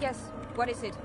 Yes, what is it?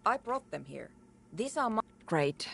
I brought them here. These are my... Great.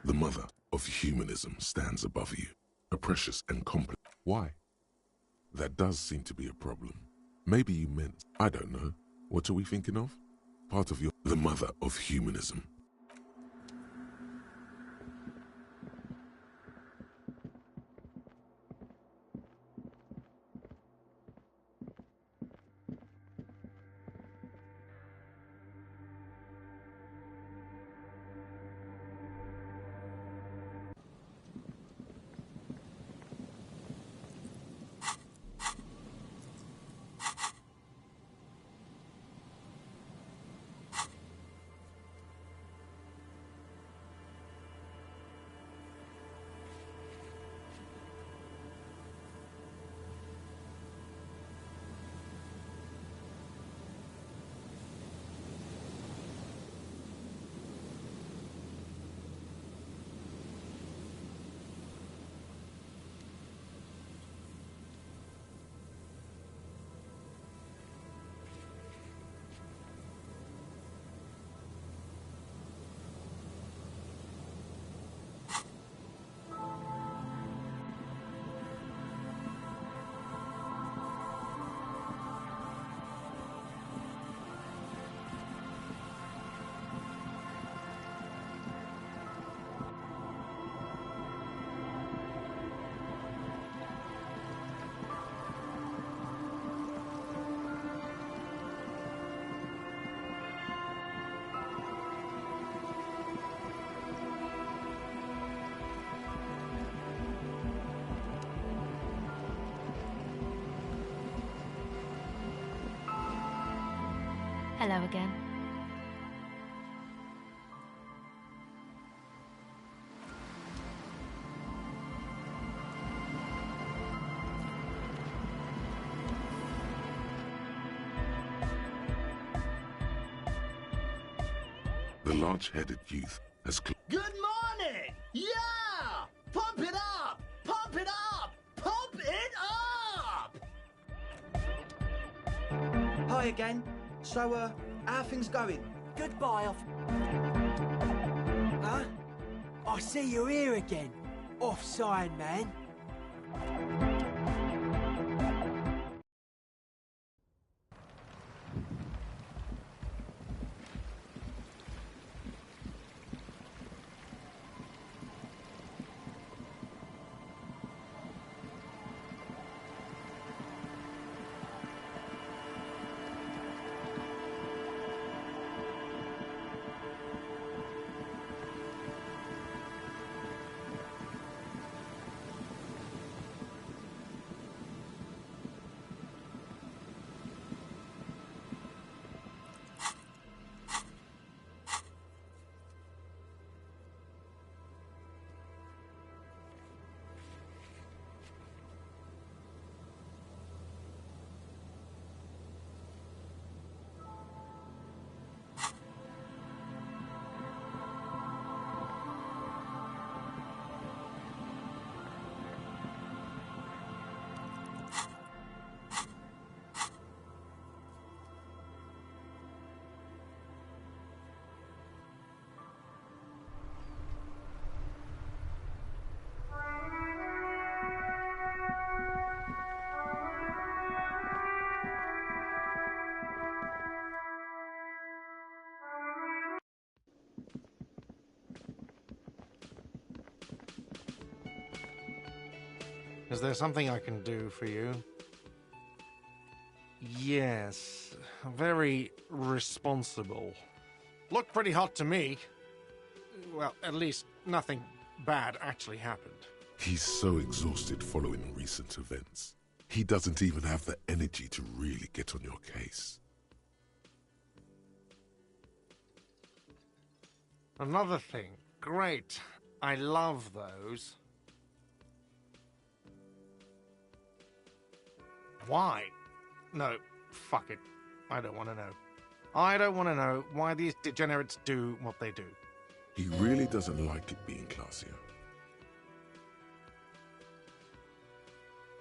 The mother of humanism stands above you, a precious and complex. Why? That does seem to be a problem. Maybe you meant, I don't know, what are we thinking of? Part of your... The mother of humanism. Hello again. The large-headed youth has... Good morning! Yeah! Pump it up! Pump it up! Pump it up! Hi again. So, how are things going? Goodbye, Huh? I see you're here again. Offside, man. Is there something I can do for you? Yes, very responsible. Looked pretty hot to me. Well, at least nothing bad actually happened. He's so exhausted following recent events. He doesn't even have the energy to really get on your case. Another thing. Great. I love those. Why? No, fuck it. I don't want to know. I don't want to know why these degenerates do what they do. He really doesn't like it being classier.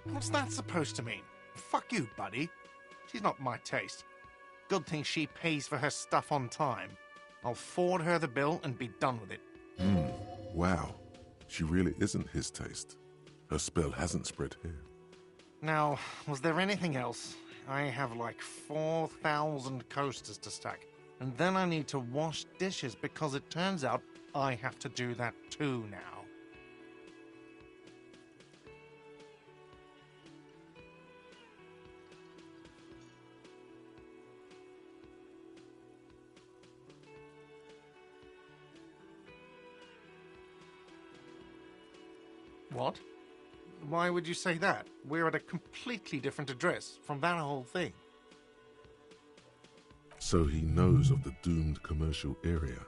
What's that supposed to mean? Fuck you, buddy. She's not my taste. Good thing she pays for her stuff on time. I'll forward her the bill and be done with it. Wow. She really isn't his taste. Her spell hasn't spread here. Now, was there anything else? I have like 4,000 coasters to stack. And then I need to wash dishes because it turns out I have to do that too now. What? Why would you say that? We're at a completely different address from that whole thing. So he knows of the doomed commercial area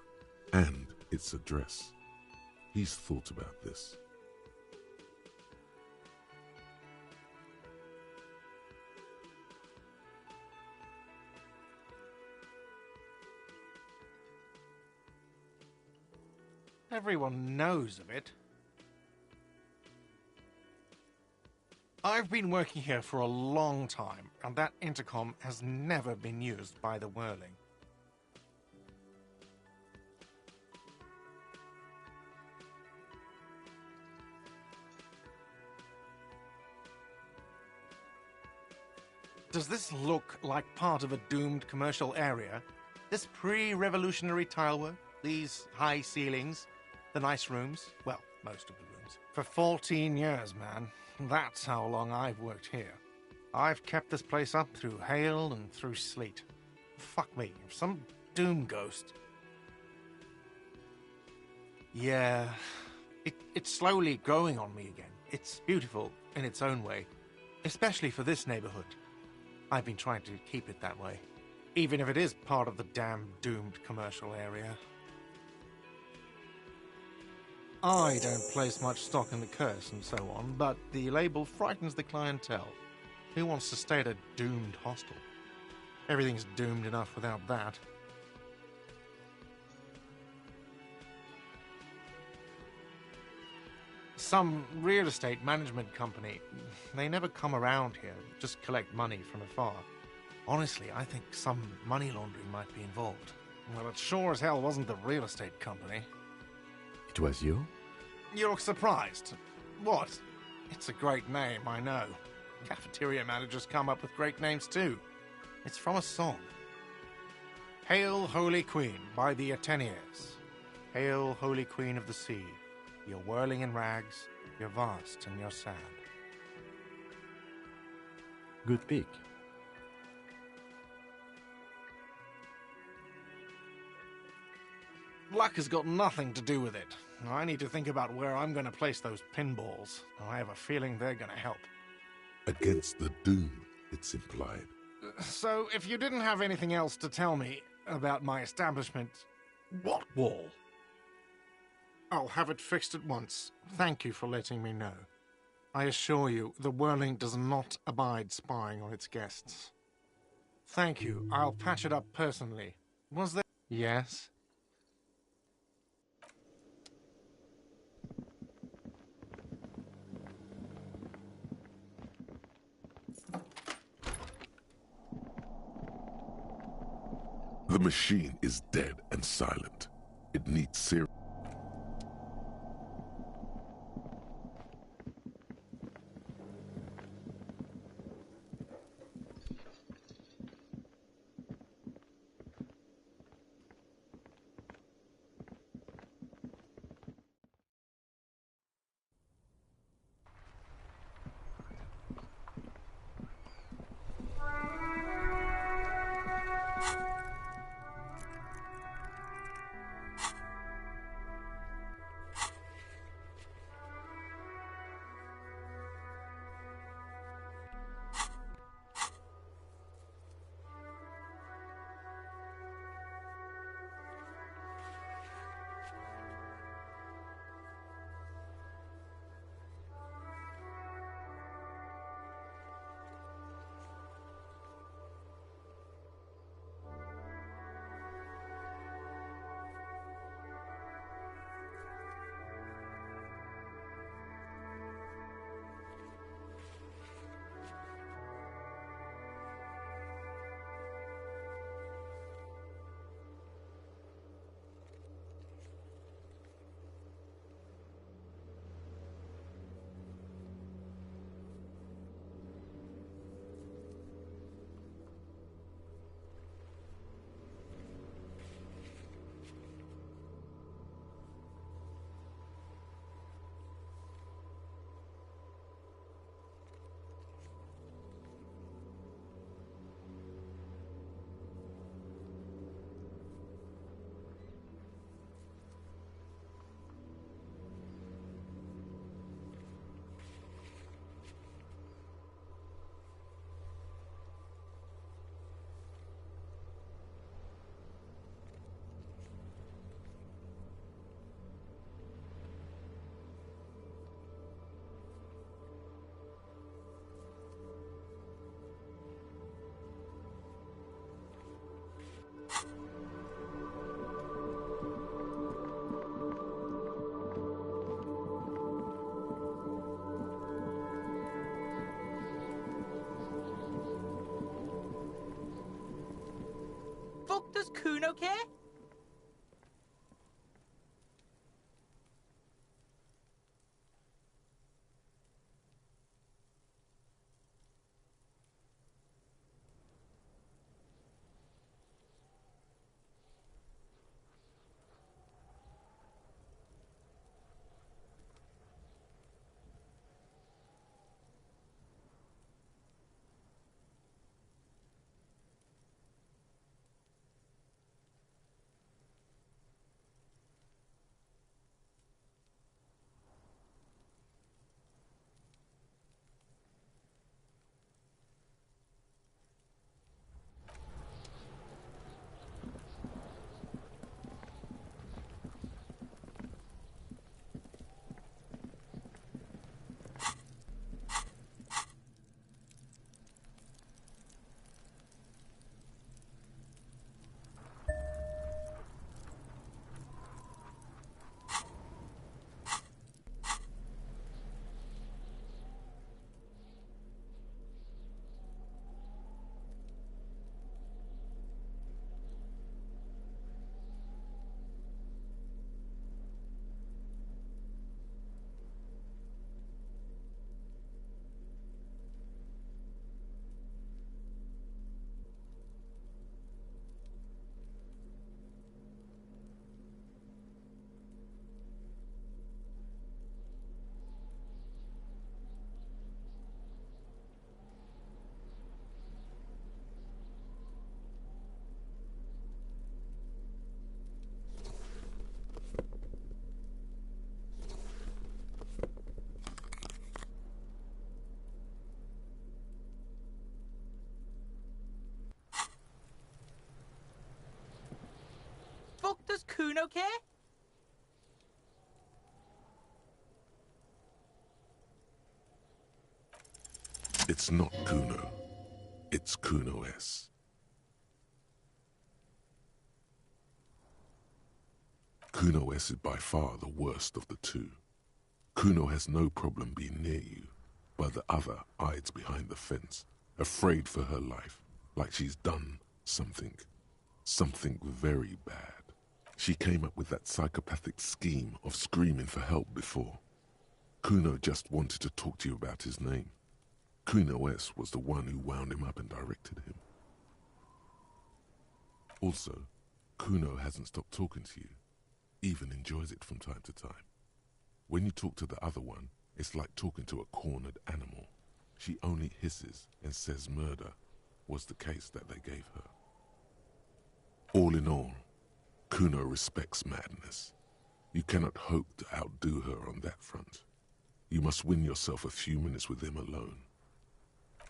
and its address. He's thought about this. Everyone knows of it. I've been working here for a long time, and that intercom has never been used by the Whirling. Does this look like part of a doomed commercial area? This pre-revolutionary tilework, these high ceilings, the nice rooms, well, most of the rooms. For 14 years, man. That's how long I've worked here. I've kept this place up through hail and through sleet. Fuck me, if some doom ghost... Yeah, it's slowly growing on me again. It's beautiful in its own way, especially for this neighborhood. I've been trying to keep it that way, even if it is part of the damn doomed commercial area. I don't place much stock in the curse and so on, but the label frightens the clientele. Who wants to stay at a doomed hostel? Everything's doomed enough without that. Some real estate management company, they never come around here, just collect money from afar. Honestly, I think some money laundering might be involved. Well, it sure as hell wasn't the real estate company. It was you? You look surprised. What? It's a great name, I know. Cafeteria managers come up with great names too. It's from a song. Hail, Holy Queen, by the Ateneers. Hail, Holy Queen of the Sea. You're whirling in rags, you're vast and you're sad. Good pick. Luck has got nothing to do with it. I need to think about where I'm going to place those pinballs. I have a feeling they're going to help. Against the doom, it's implied. So, if you didn't have anything else to tell me about my establishment... What wall? I'll have it fixed at once. Thank you for letting me know. I assure you, the Whirling does not abide spying on its guests. Thank you. I'll patch it up personally. Was there... Yes? The machine is dead and silent. It needs serious... Kuno care? Fuck does Kuno care? It's not Kuno. It's Kuno S. Kuno S is by far the worst of the two. Kuno has no problem being near you, but the other hides behind the fence, afraid for her life, like she's done something very bad. She came up with that psychopathic scheme of screaming for help before. Kuno just wanted to talk to you about his name. Kuno S was the one who wound him up and directed him. Also, Kuno hasn't stopped talking to you, even enjoys it from time to time. When you talk to the other one, it's like talking to a cornered animal. She only hisses and says murder was the case that they gave her. All in all, Kuno respects madness. You cannot hope to outdo her on that front. You must win yourself a few minutes with him alone.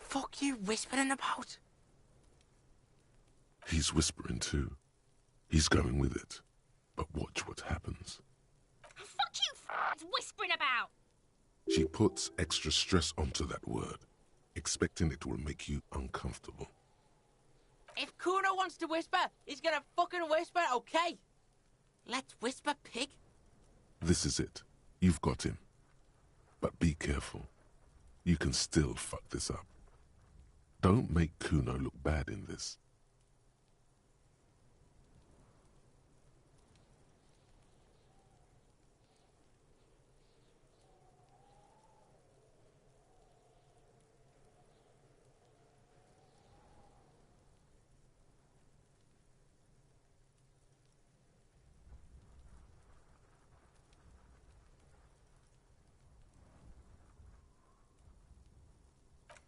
Fuck you whispering about? He's whispering too. He's going with it. But watch what happens. Fuck you whispering about! She puts extra stress onto that word, expecting it will make you uncomfortable. If Kuno wants to whisper, he's gonna fucking whisper, okay? Let's whisper, pig. This is it. You've got him. But be careful. You can still fuck this up. Don't make Kuno look bad in this.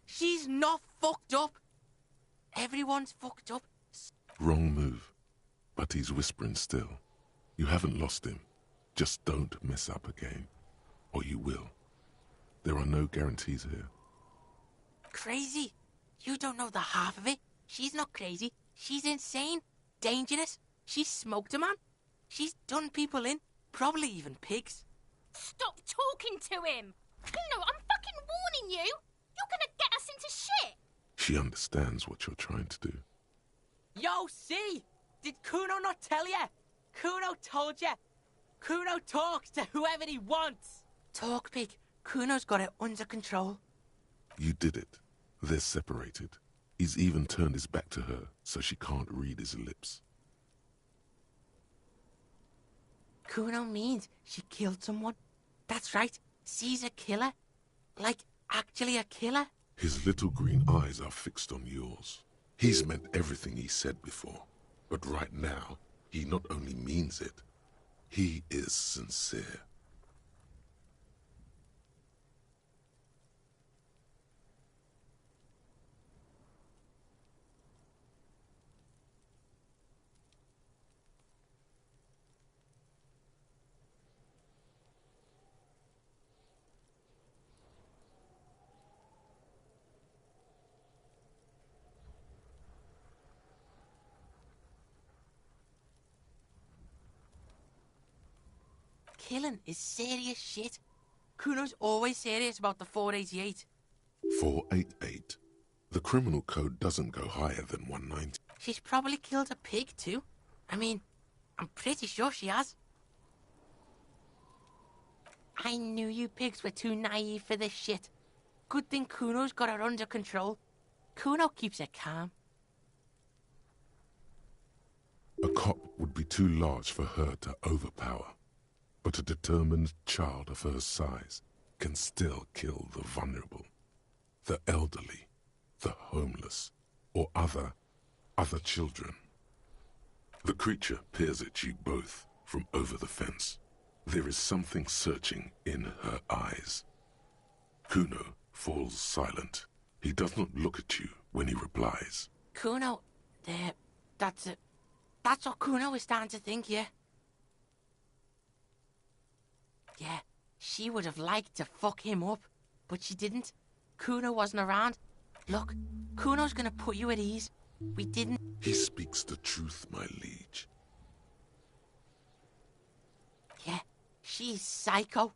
She's not fucked up. Everyone's fucked up. Wrong move. But he's whispering still. You haven't lost him. Just don't mess up again. Or you will. There are no guarantees here. Crazy? You don't know the half of it. She's not crazy. She's insane. Dangerous. She's smoked a man. She's done people in. Probably even pigs. Stop talking to him! Kuno, I'm fucking warning you! You're gonna get us into shit! She understands what you're trying to do. Yo, see? Did Kuno not tell ya? Kuno told ya. Kuno talks to whoever he wants. Talk, pig. Kuno's got it under control. You did it. They're separated. He's even turned his back to her so she can't read his lips. Kuno means she killed someone. That's right. She's a killer. Like, actually a killer. His little green eyes are fixed on yours. He's meant everything he said before. But right now, he not only means it, he is sincere. Killing is serious shit. Kuno's always serious about the 488. 488. The criminal code doesn't go higher than 190. She's probably killed a pig too. I mean, I'm pretty sure she has. I knew you pigs were too naive for this shit. Good thing Kuno's got her under control. Kuno keeps her calm. A cop would be too large for her to overpower. But a determined child of her size can still kill the vulnerable, the elderly, the homeless, or other children. The creature peers at you both from over the fence. There is something searching in her eyes. Kuno falls silent. He does not look at you when he replies. Kuno, that's it. That's what Kuno is starting to think, yeah. Yeah, she would have liked to fuck him up, but she didn't. Kuno wasn't around. Look, Kuno's gonna put you at ease. We didn't... He speaks the truth, my liege. Yeah, she's psycho.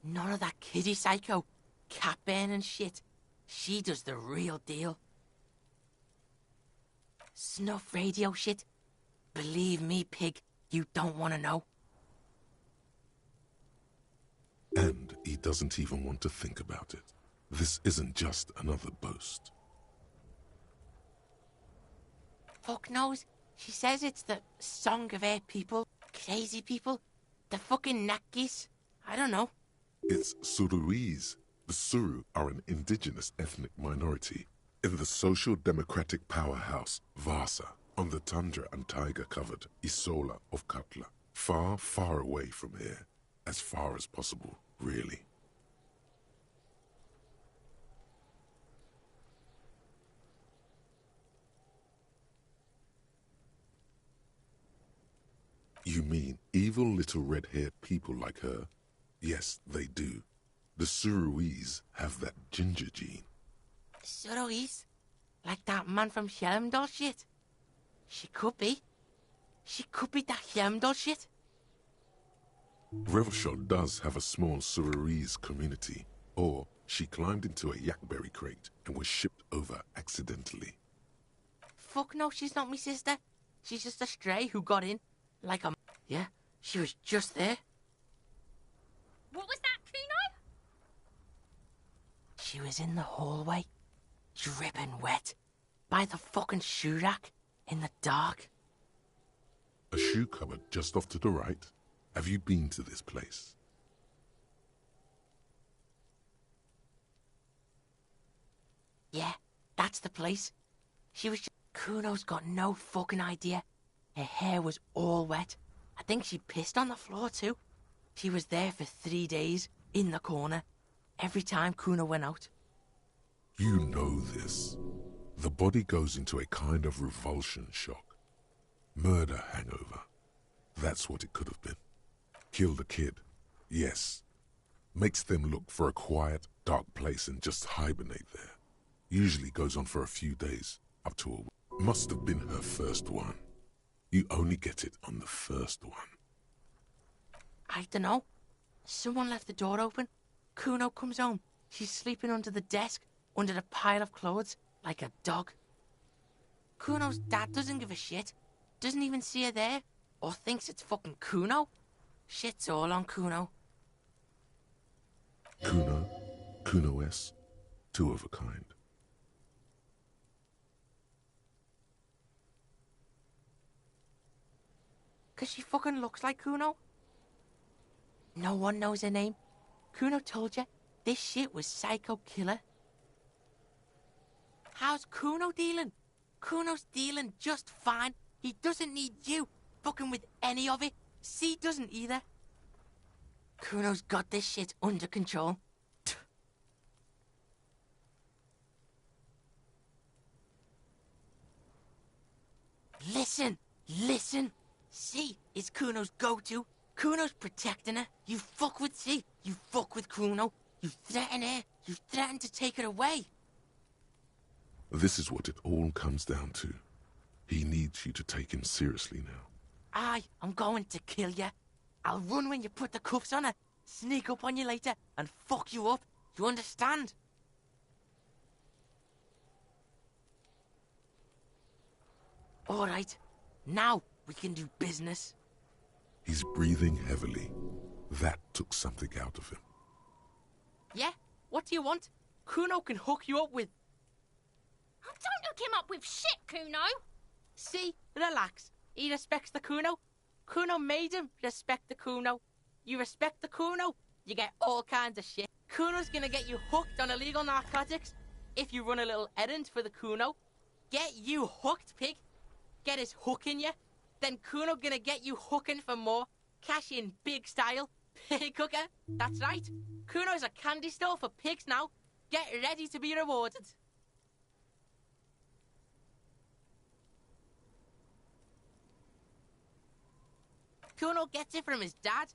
None of that kiddie psycho, cat burning shit. She does the real deal. Snuff radio shit. Believe me, pig, you don't want to know. And he doesn't even want to think about it. This isn't just another boast. Fuck knows. She says it's the song of her people. Crazy people. The fucking Nakis. I don't know. It's Suruese. The Suru are an indigenous ethnic minority in the social democratic powerhouse Vasa on the tundra and tiger-covered Isola of Katla. Far, far away from here. As far as possible, really. You mean evil little red-haired people like her? Yes, they do. The Suruese have that ginger gene. Suruese? Like that man from Helmdall shit? She could be. She could be that Helmdall shit. Revelshot does have a small Suruese community, or she climbed into a yakberry crate and was shipped over accidentally. Fuck no, she's not me sister. She's just a stray who got in. Like a... Yeah, she was just there. What was that, Kuno? She was in the hallway, dripping wet, by the fucking shoe rack, in the dark. A shoe cupboard just off to the right. Have you been to this place? Yeah, that's the place. She was just... Kuno's got no fucking idea. Her hair was all wet. I think she pissed on the floor too. She was there for 3 days, in the corner, every time Kuno went out. You know this. The body goes into a kind of revulsion shock. Murder hangover. That's what it could have been. Killed a kid. Yes. Makes them look for a quiet, dark place and just hibernate there. Usually goes on for a few days, up to a week. Must have been her first one. You only get it on the first one. I dunno. Someone left the door open. Kuno comes home. She's sleeping under the desk, under the pile of clothes, like a dog. Kuno's dad doesn't give a shit. Doesn't even see her there, or thinks it's fucking Kuno. Shit's all on Kuno. Kuno, Kuno-S, two of a kind. 'Cause she fucking looks like Kuno. No one knows her name. Kuno told you this shit was Psycho Killer. How's Kuno dealing? Kuno's dealing just fine. He doesn't need you fucking with any of it. C doesn't either. Kuno's got this shit under control. Listen, listen. C is Kuno's go-to. Kuno's protecting her. You fuck with C, you fuck with Kuno. You threaten her, you threaten to take her away. This is what it all comes down to. He needs you to take him seriously now. I'm going to kill you. I'll run when you put the cuffs on her, sneak up on you later, and fuck you up. You understand? All right, now we can do business. He's breathing heavily. That took something out of him. Yeah? What do you want? Kuno can hook you up with... Oh, don't hook him up with shit, Kuno. See? Relax. He respects the Kuno. Kuno made him respect the Kuno. You respect the Kuno, you get all kinds of shit. Kuno's gonna get you hooked on illegal narcotics if you run a little errand for the Kuno. Get you hooked, pig. Get his hook in you. Then Kuno gonna get you hooking for more. Cash in big style. Pig hooker. That's right. Kuno's a candy store for pigs now. Get ready to be rewarded. Kuno gets it from his dad.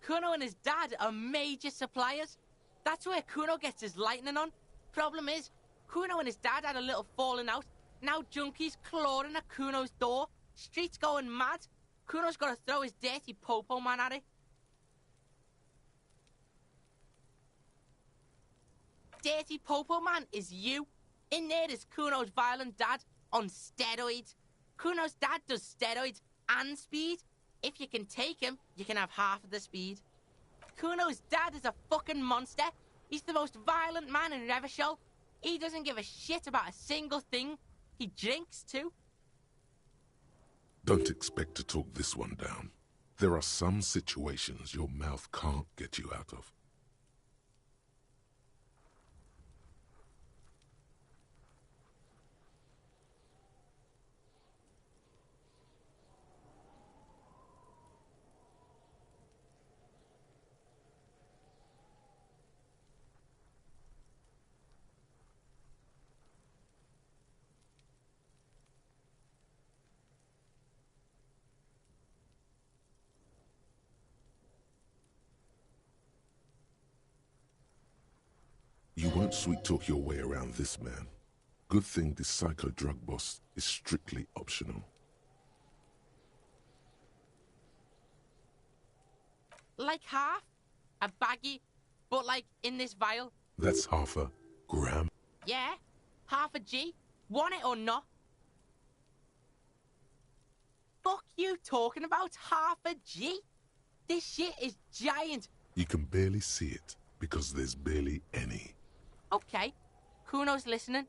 Kuno and his dad are major suppliers. That's where Kuno gets his lightning on. Problem is, Kuno and his dad had a little falling out. Now junkies clawing at Kuno's door. Streets going mad. Kuno's got to throw his dirty popo man at it. Dirty popo man is you. In there is Kuno's violent dad on steroids. Kuno's dad does steroids and speed. If you can take him, you can have half of the speed. Kuno's dad is a fucking monster. He's the most violent man in Revachol. He doesn't give a shit about a single thing. He drinks too. Don't expect to talk this one down. There are some situations your mouth can't get you out of. You won't sweet-talk your way around this man. Good thing this psycho-drug boss is strictly optional. Like half? A baggie, but like in this vial? That's half a gram. Yeah, half a G. Want it or not? Fuck you talking about half a G? This shit is giant. You can barely see it because there's barely any. Okay, Kuno's listening.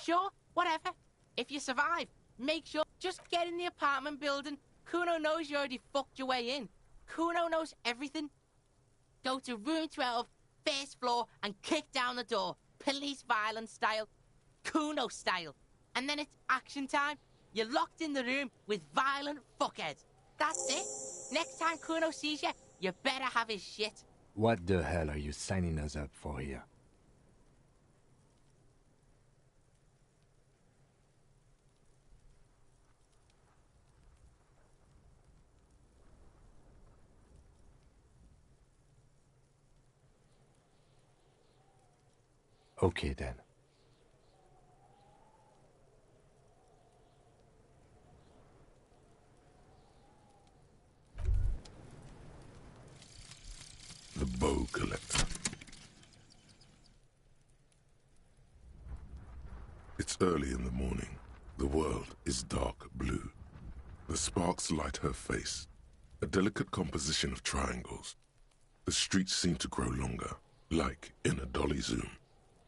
Sure, whatever. If you survive, make sure. Just get in the apartment building. Kuno knows you already fucked your way in. Kuno knows everything. Go to room 12, first floor, and kick down the door. Police violence style. Kuno style. And then it's action time. You're locked in the room with violent fuckheads. That's it. Next time Kuno sees you, You better have his shit. What the hell are you signing us up for here? Okay then. The bow collector. It's early in the morning. The world is dark blue. The sparks light her face, a delicate composition of triangles. The streets seem to grow longer, like in a dolly zoom.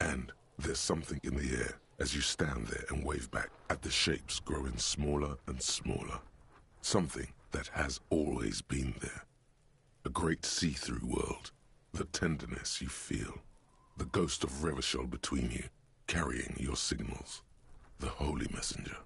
And there's something in the air as you stand there and wave back at the shapes growing smaller and smaller. Something that has always been there. A great see-through world. The tenderness you feel. The ghost of Revachol between you, carrying your signals. The holy messenger.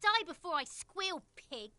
Die before I squeal, pig.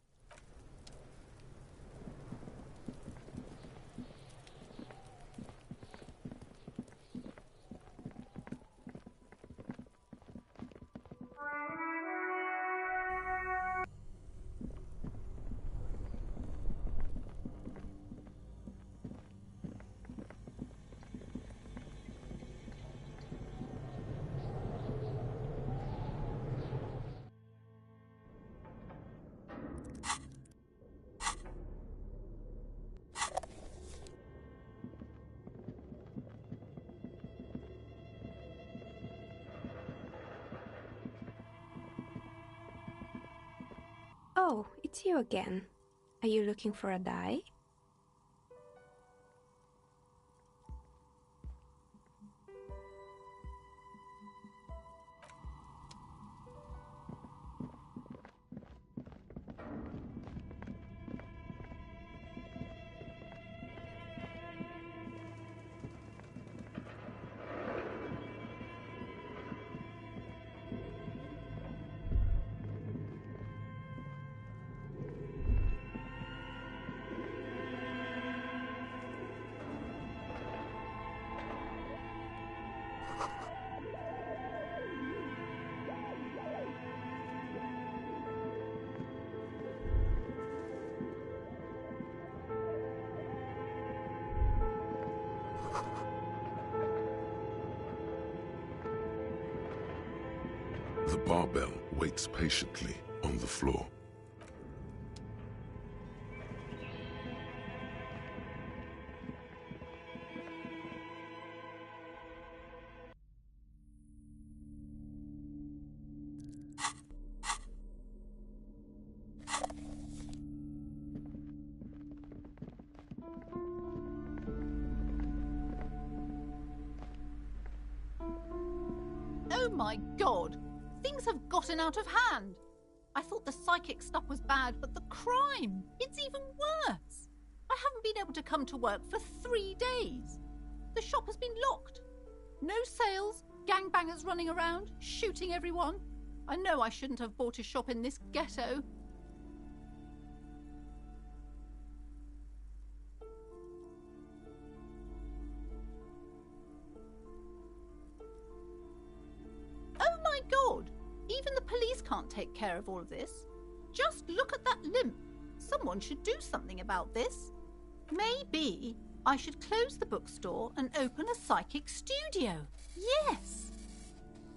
Oh, it's you again. Are you looking for a die? The barbell waits patiently on the floor. Oh my god! Things have gotten out of hand! I thought the psychic stuff was bad, but the crime! It's even worse! I haven't been able to come to work for 3 days. The shop has been locked. No sales, gangbangers running around, shooting everyone. I know I shouldn't have bought a shop in this ghetto. Oh my god! Even the police can't take care of all of this. Just look at that limp. Someone should do something about this. Maybe I should close the bookstore and open a psychic studio. Yes!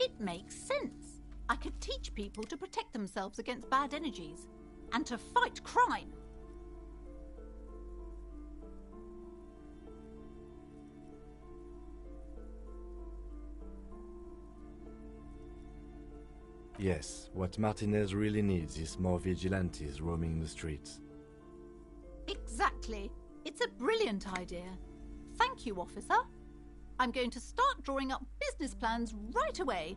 It makes sense. I could teach people to protect themselves against bad energies and to fight crime. Yes, what Martinez really needs is more vigilantes roaming the streets. Exactly. It's a brilliant idea. Thank you, officer. I'm going to start drawing up business plans right away.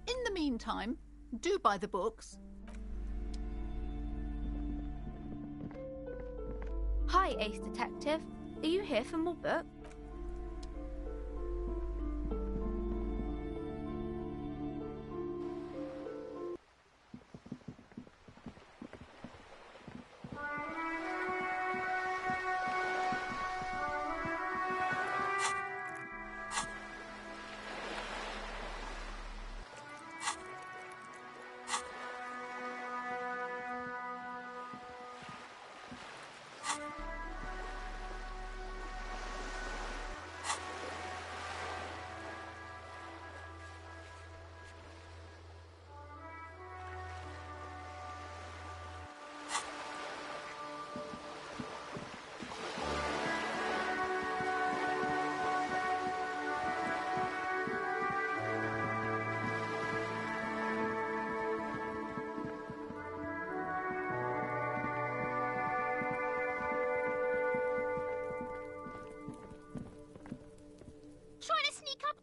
In the meantime, do buy the books. Hi, Ace Detective. Are you here for more books? Trying to sneak up.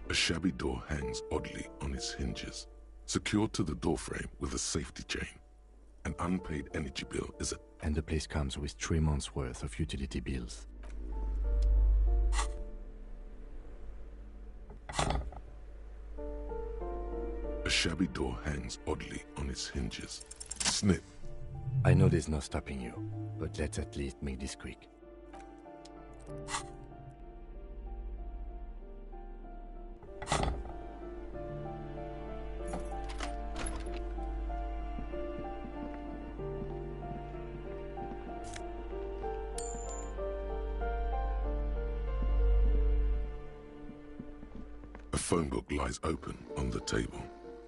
A shabby door hangs oddly on its hinges, secured to the doorframe with a safety chain. An unpaid energy bill is a... And the place comes with 3 months' worth of utility bills. A shabby door hangs oddly on its hinges. Snip. I know there's no stopping you, but let's at least make this quick. A phone book lies open on the table,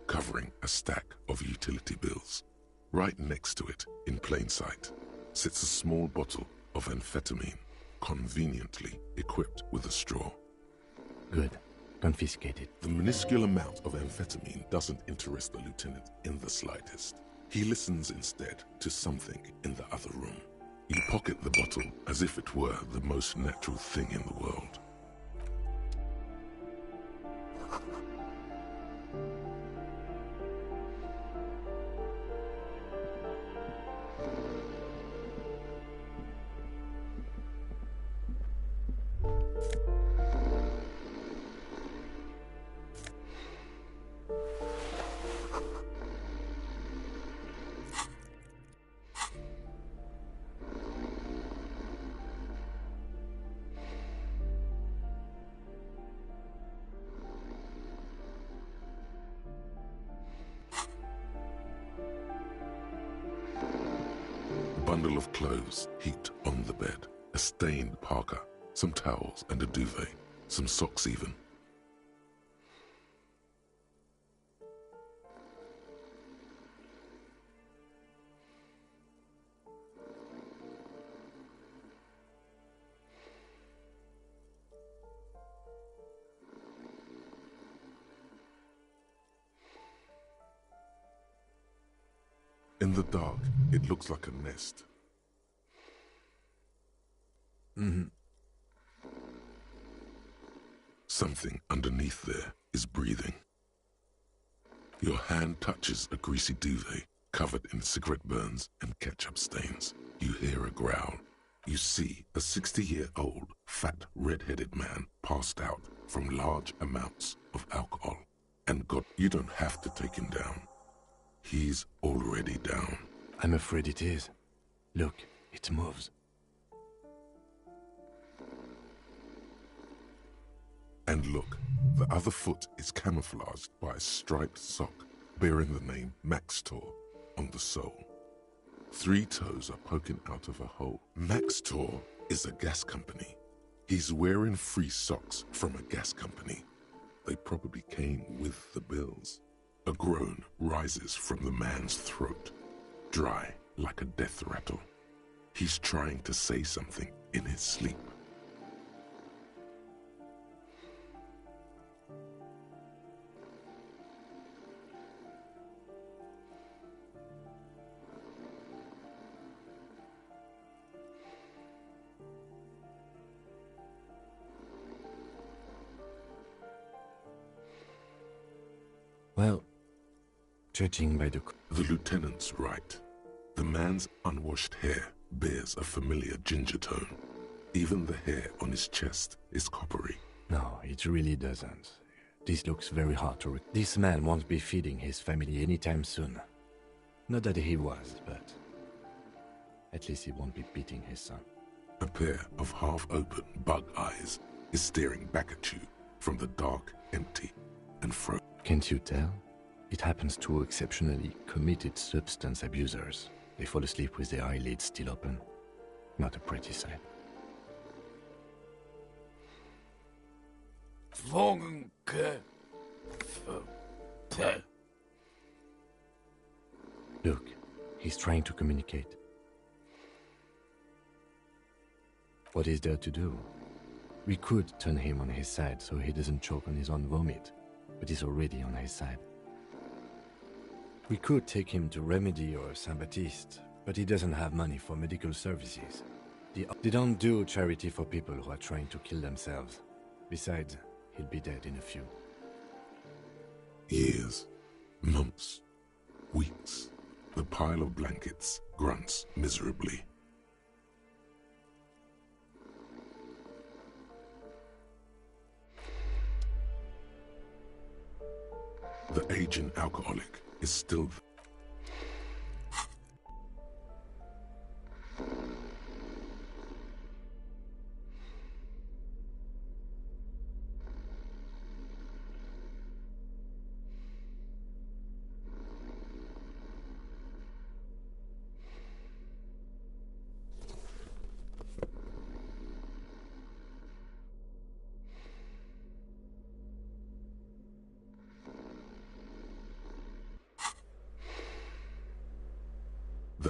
covering a stack of utility bills. Right next to it, in plain sight, sits a small bottle of amphetamine, conveniently equipped with a straw. Good. Confiscated. The minuscule amount of amphetamine doesn't interest the lieutenant in the slightest. He listens instead to something in the other room. You pocket the bottle as if it were the most natural thing in the world. A bundle of clothes heaped on the bed, a stained parka, some towels and a duvet, some socks even. In the dark, it looks like a nest. Something underneath there is breathing. Your hand touches a greasy duvet covered in cigarette burns and ketchup stains. You hear a growl. You see a 60-year-old, fat, red-headed man passed out from large amounts of alcohol. And God, you don't have to take him down. He's already down. I'm afraid it is. Look, it moves. And look, the other foot is camouflaged by a striped sock bearing the name Max Tor on the sole. 3 toes are poking out of a hole. Max Tor is a gas company. He's wearing free socks from a gas company. They probably came with the bills. A groan rises from the man's throat, dry like a death rattle. He's trying to say something in his sleep. Well, judging by the lieutenant's right. The man's unwashed hair bears a familiar ginger tone. Even the hair on his chest is coppery. No, it really doesn't. This looks very hard to This man won't be feeding his family anytime soon. Not that he was, but at least he won't be beating his son. A pair of half-open bug eyes is staring back at you from the dark, empty, and frozen. Can't you tell? It happens to exceptionally committed substance abusers. They fall asleep with their eyelids still open. Not a pretty sight. Look, he's trying to communicate. What is there to do? We could turn him on his side so he doesn't choke on his own vomit, but he's already on his side. We could take him to Remedy or Saint-Baptiste, but he doesn't have money for medical services. They don't do charity for people who are trying to kill themselves. Besides, he'll be dead in a few. Years, months, weeks. The pile of blankets grunts miserably. The aging alcoholic is still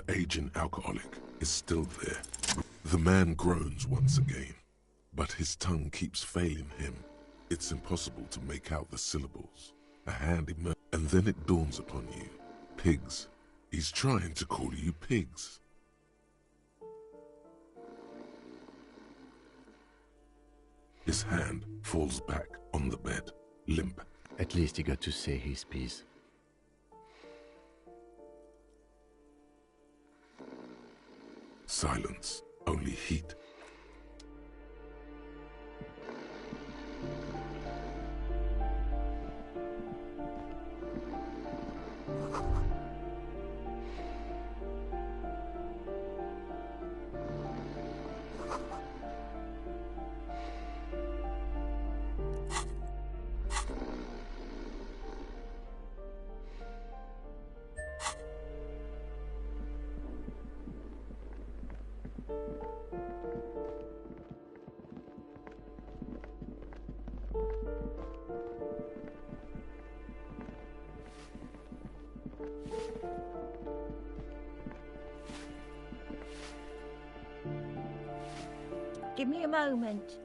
aging alcoholic is still there. The man groans once again, but his tongue keeps failing him. It's impossible to make out the syllables. A hand emerges, and then it dawns upon you. Pigs. He's trying to call you pigs. His hand falls back on the bed, limp. At least he got to say his piece. Silence, only heat. Give me a moment.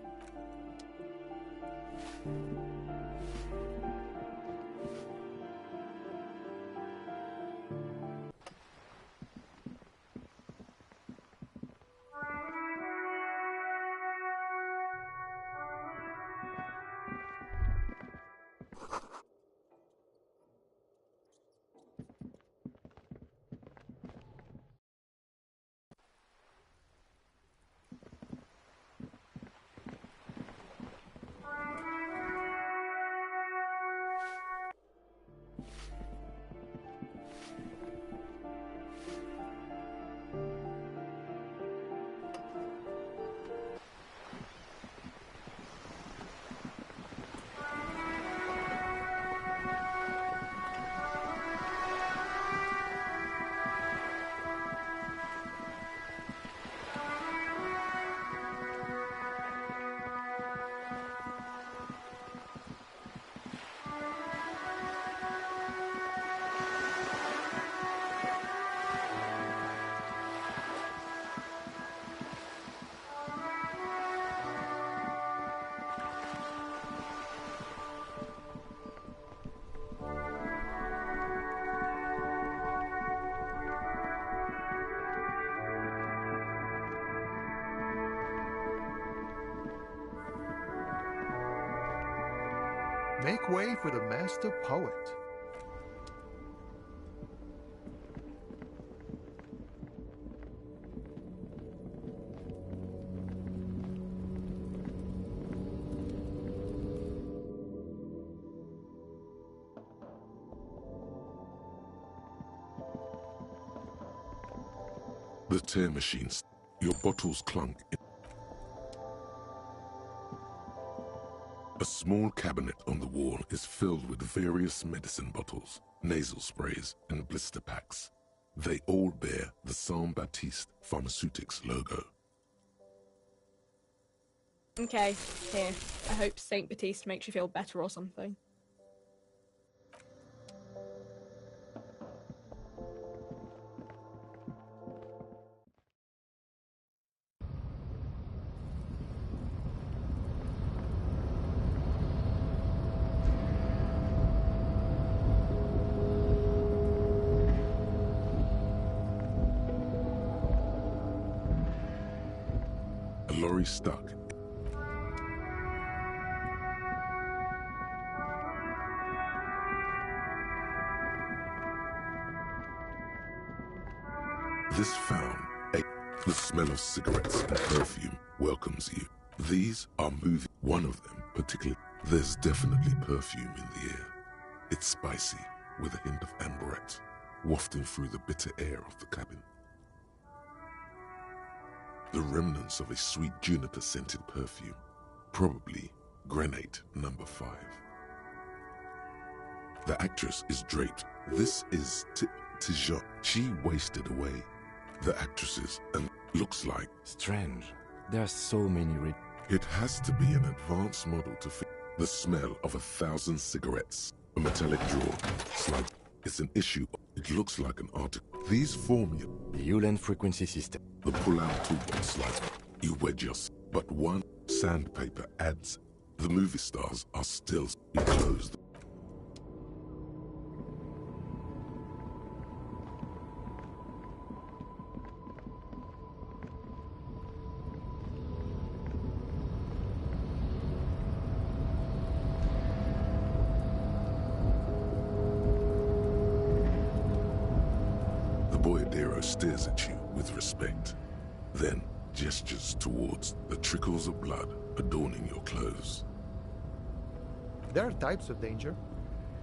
Make way for the master poet. The tear machines. Your bottles clunk. A small cabinet on the wall is filled with various medicine bottles, nasal sprays, and blister packs. They all bear the Saint Baptiste Pharmaceutics logo. Okay, here. I hope Saint Baptiste makes you feel better or something. Lorry stuck. This found the smell of cigarettes and perfume welcomes you. These are moving. One of them particularly. There's definitely perfume in the air. It's spicy with a hint of amberette wafting through the bitter air of the cabin. The remnants of a sweet juniper-scented perfume, probably Grenade No. 5. The actress is draped. This is Tijan. She wasted away. The actresses and looks like... Strange. There are so many... It has to be an advanced model to fit the smell of 1,000 cigarettes. A metallic drawer. It's an issue. It looks like an article. These form the Ulan frequency system. the pull-out toolbox slides. You wedge yourself, but one sandpaper adds. The movie stars are still closed. The boyadero stares at you with respect, then gestures towards the trickles of blood adorning your clothes. There are types of danger.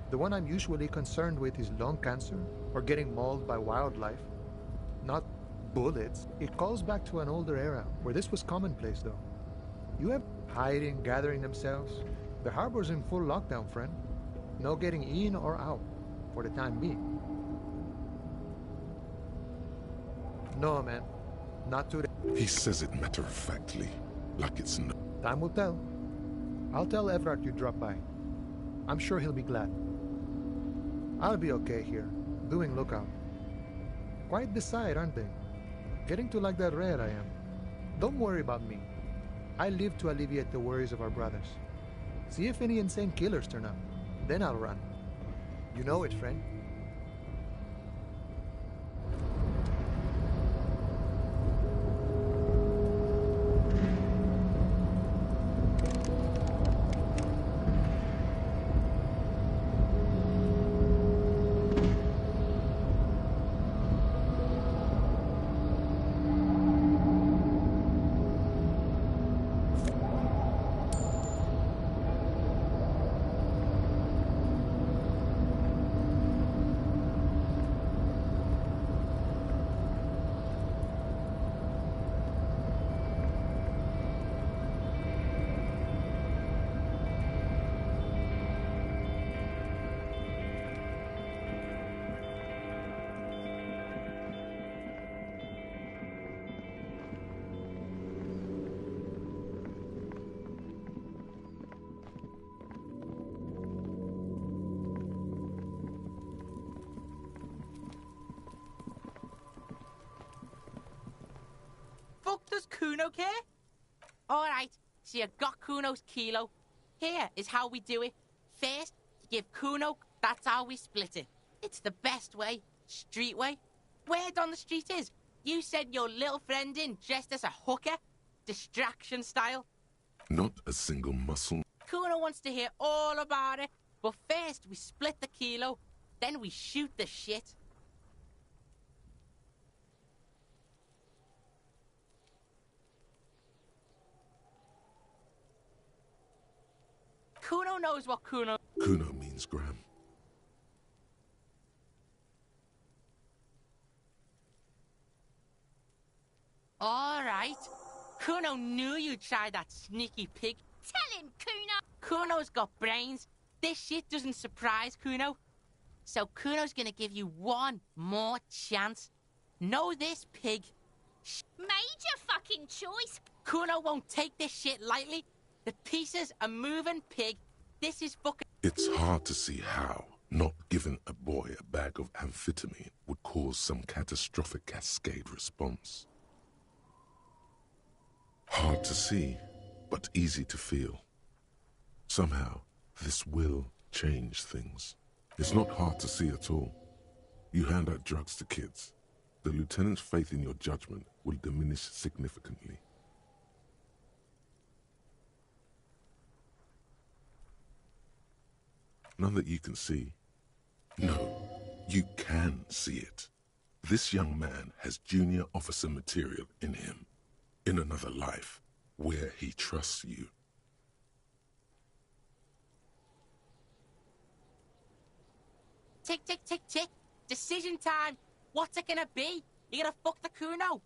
The one I'm usually concerned with is lung cancer or getting mauled by wildlife. Not bullets. It calls back to an older era where this was commonplace, though. You have hiding, gathering themselves. The harbor's in full lockdown, friend. No getting in or out for the time being. No, man. Not today. He says it matter-of-factly, like it's no. Time will tell. I'll tell Everard you dropped by. I'm sure he'll be glad. I'll be okay here, doing lookout. Quite the sight, aren't they? Getting to like that red I am. Don't worry about me. I live to alleviate the worries of our brothers. See if any insane killers turn up. Then I'll run. You know it, friend. Fuck does Kuno care? Alright, so you got Kuno's kilo. Here is how we do it. First, you give Kuno, that's how we split it. It's the best way, street way. Word on the street is, you sent your little friend in dressed as a hooker, distraction style. Not a single muscle. Kuno wants to hear all about it, but first we split the kilo, then we shoot the shit. Kuno knows what Kuno... Kuno means gram. Alright. Kuno knew you'd try that sneaky pig. Tell him, Kuno! Kuno's got brains. This shit doesn't surprise Kuno. So Kuno's gonna give you one more chance. Know this, pig. Major fucking choice. Kuno won't take this shit lightly. The pieces are moving, pig. This is fucking... It's hard to see how not giving a boy a bag of amphetamine would cause some catastrophic cascade response. Hard to see, but easy to feel. Somehow, this will change things. It's not hard to see at all. You hand out drugs to kids. The lieutenant's faith in your judgment will diminish significantly. None that you can see. No, you can see it. This young man has junior officer material in him. In another life, where he trusts you. Tick, tick, tick, tick. Decision time. What's it gonna be? You gonna fuck the Kuno?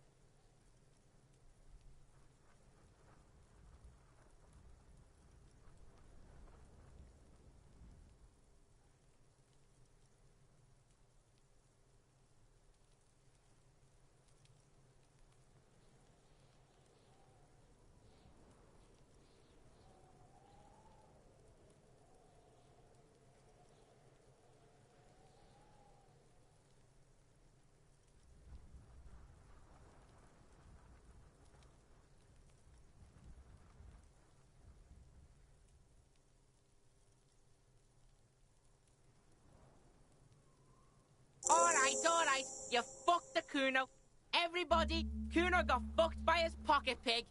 Kuno. Everybody, Kuno got fucked by his pocket pig.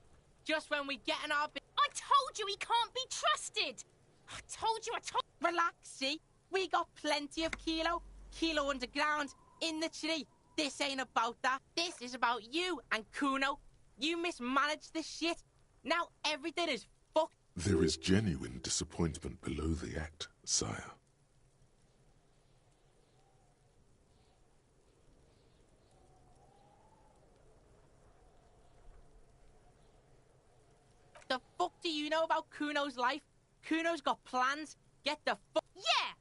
Just when we get in our... I told you he can't be trusted. I told you. Relax, see? We got plenty of Kilo. Kilo underground, in the tree. This ain't about that. This is about you and Kuno. You mismanaged this shit. Now everything is fucked. There is genuine disappointment below the act, sire. The fuck do you know about Kuno's life? Kuno's got plans. Get the fuck... Yeah,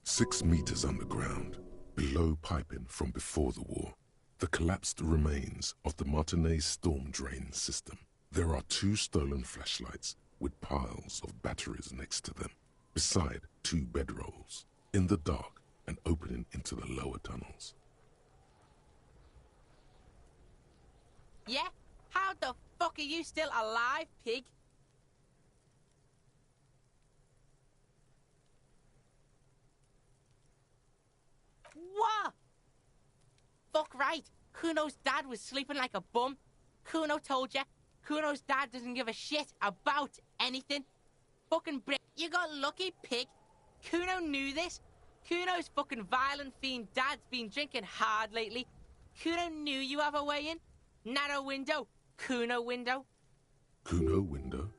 6 meters underground, below piping from before the war, the collapsed remains of the Martinez storm drain system. There are 2 stolen flashlights with piles of batteries next to them, beside 2 bedrolls, in the dark and opening into the lower tunnels. Yeah? How the fuck are you still alive, pig? What? Fuck right. Kuno's dad was sleeping like a bum. Kuno told ya. Kuno's dad doesn't give a shit about anything. Fucking brick. You got lucky, pig. Kuno knew this. Kuno's fucking violent fiend dad's been drinking hard lately. Kuno knew you have a way in. Narrow window. Kuno window. Kuno window?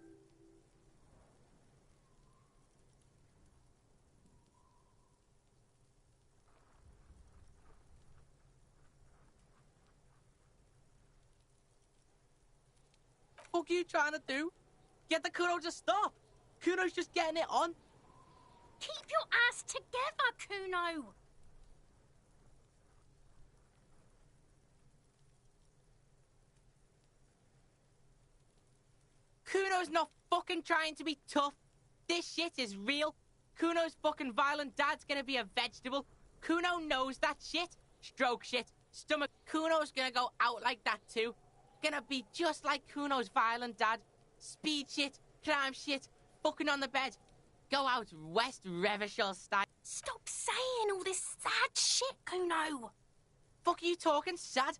What are you trying to do? Get the Kuno to stop. Kuno's just getting it on. keep your ass together, Kuno. Kuno's not fucking trying to be tough. This shit is real. Kuno's fucking violent dad's gonna be a vegetable. Kuno knows that shit. Stroke shit. Stomach. Kuno's gonna go out like that too. Gonna be just like Kuno's violent dad. Speed shit, crime shit, fucking on the bed. Go out West Revachol style. Stop saying all this sad shit, Kuno. Fuck you talking sad?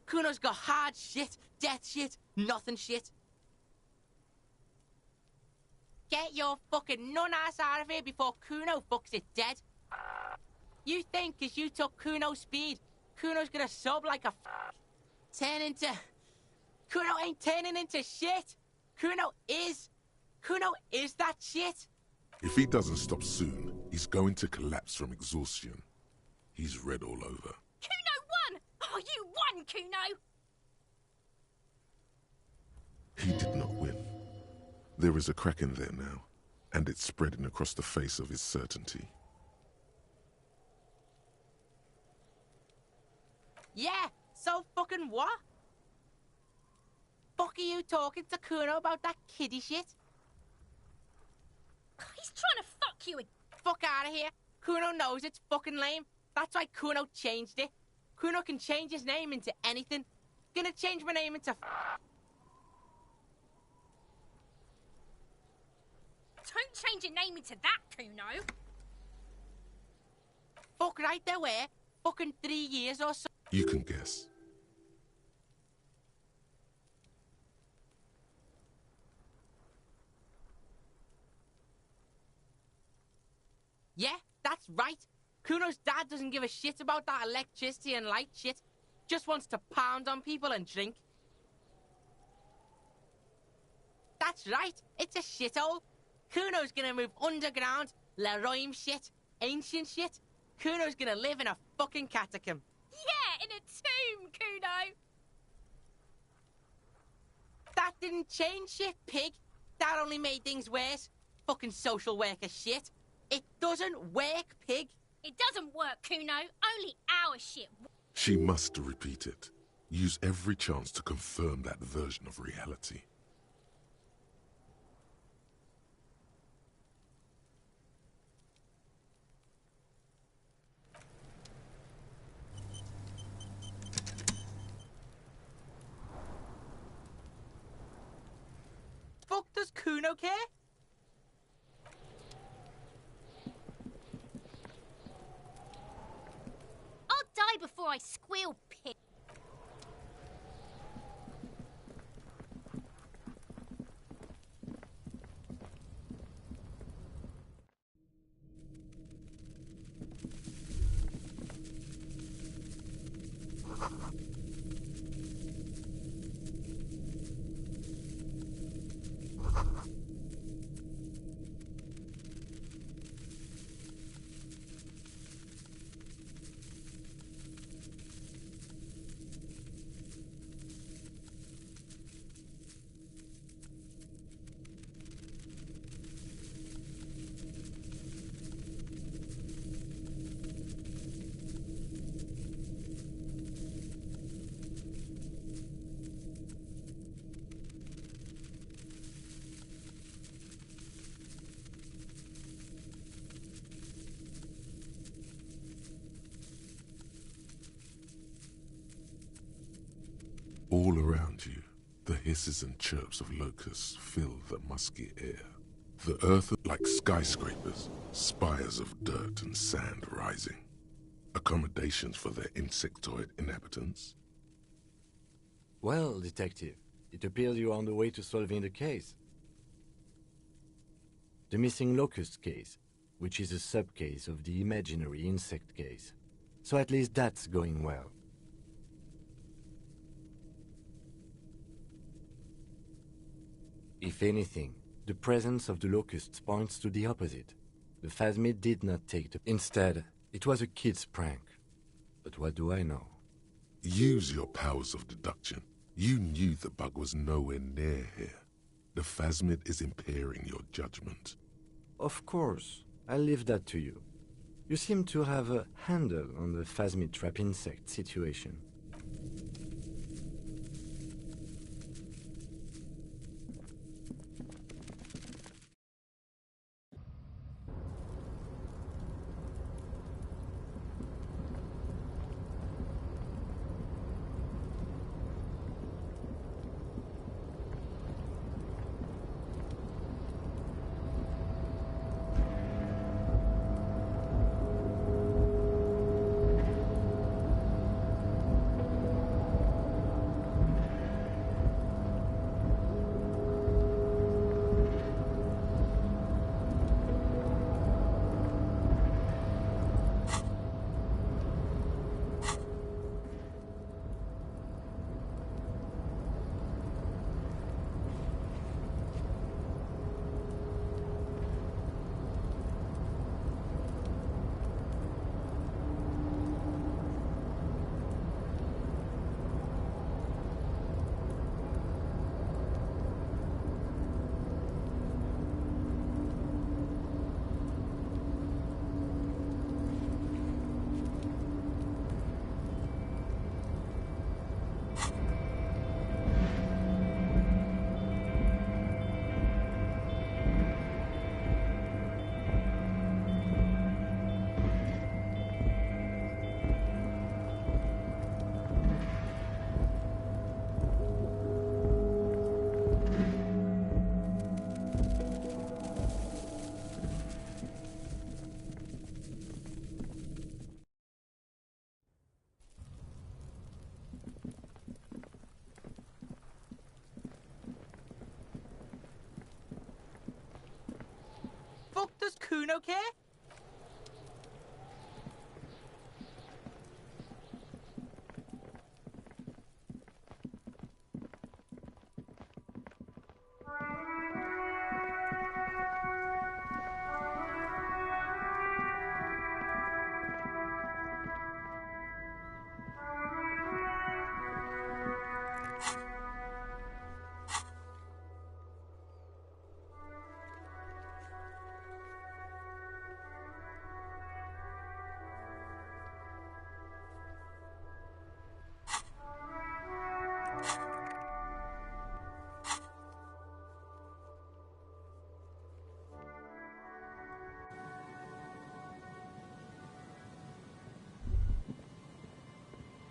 Kuno's got hard shit, death shit, nothing shit. Get your fucking nun-ass out of here before Kuno fucks it dead. You think 'cause you took Kuno's speed, Kuno's gonna sub like a turn into... Kuno ain't turning into shit. Kuno is that shit. If he doesn't stop soon, he's going to collapse from exhaustion. He's red all over. Kuno won! Oh, you won, Kuno! He did not win. There is a crack in there now, and it's spreading across the face of his certainty. Yeah, so fucking what? Fuck are you talking to Kuno about that kiddie shit? He's trying to fuck you again. Fuck out of here. Kuno knows it's fucking lame. That's why Kuno changed it. Kuno can change his name into anything. Gonna change my name into... Don't change your name into that, Kuno. Fuck right there were. Fucking 3 years or so. You can guess. Yeah, that's right. Kuno's dad doesn't give a shit about that electricity and light shit. Just wants to pound on people and drink. That's right. It's a shithole. Kuno's gonna move underground, Leroy shit, ancient shit. Kuno's gonna live in a fucking catacomb. Yeah, in a tomb, Kuno. That didn't change shit, pig. That only made things worse. Fucking social worker shit. It doesn't work, pig. It doesn't work, Kuno. Only our shit. She must repeat it. Use every chance to confirm that version of reality. Fuck does Kuno care? I'll die before I squeal, pig. All around you, the hisses and chirps of locusts fill the musky air. The earth like skyscrapers, spires of dirt and sand rising. Accommodations for their insectoid inhabitants? Well, Detective, it appears you're on the way to solving the case. The missing locust case, which is a sub-case of the imaginary insect case. So at least that's going well. If anything, the presence of the locusts points to the opposite. The phasmid did not take the... Instead, it was a kid's prank. But what do I know? Use your powers of deduction. You knew the bug was nowhere near here. The phasmid is impairing your judgment. Of course, I'll leave that to you. You seem to have a handle on the phasmid trap insect situation. Fuck, does Kuno care?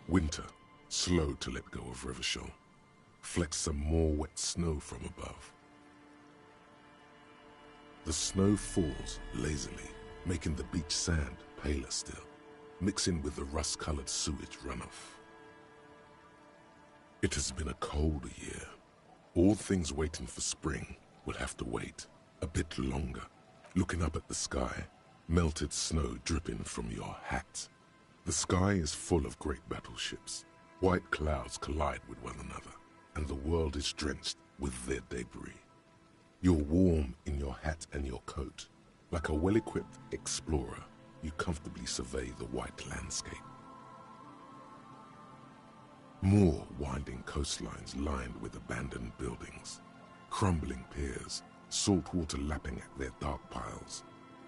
Winter, slow to let go of Rivershore. Flecks some more wet snow from above. The snow falls lazily, making the beach sand paler still. mixing with the rust-colored sewage runoff. It has been a cold year. All things waiting for spring will have to wait a bit longer. Looking up at the sky, melted snow dripping from your hat. The sky is full of great battleships. White clouds collide with one another, and the world is drenched with their debris. You're warm in your hat and your coat. Like a well-equipped explorer, you comfortably survey the white landscape. More winding coastlines lined with abandoned buildings, crumbling piers, salt water lapping at their dark piles,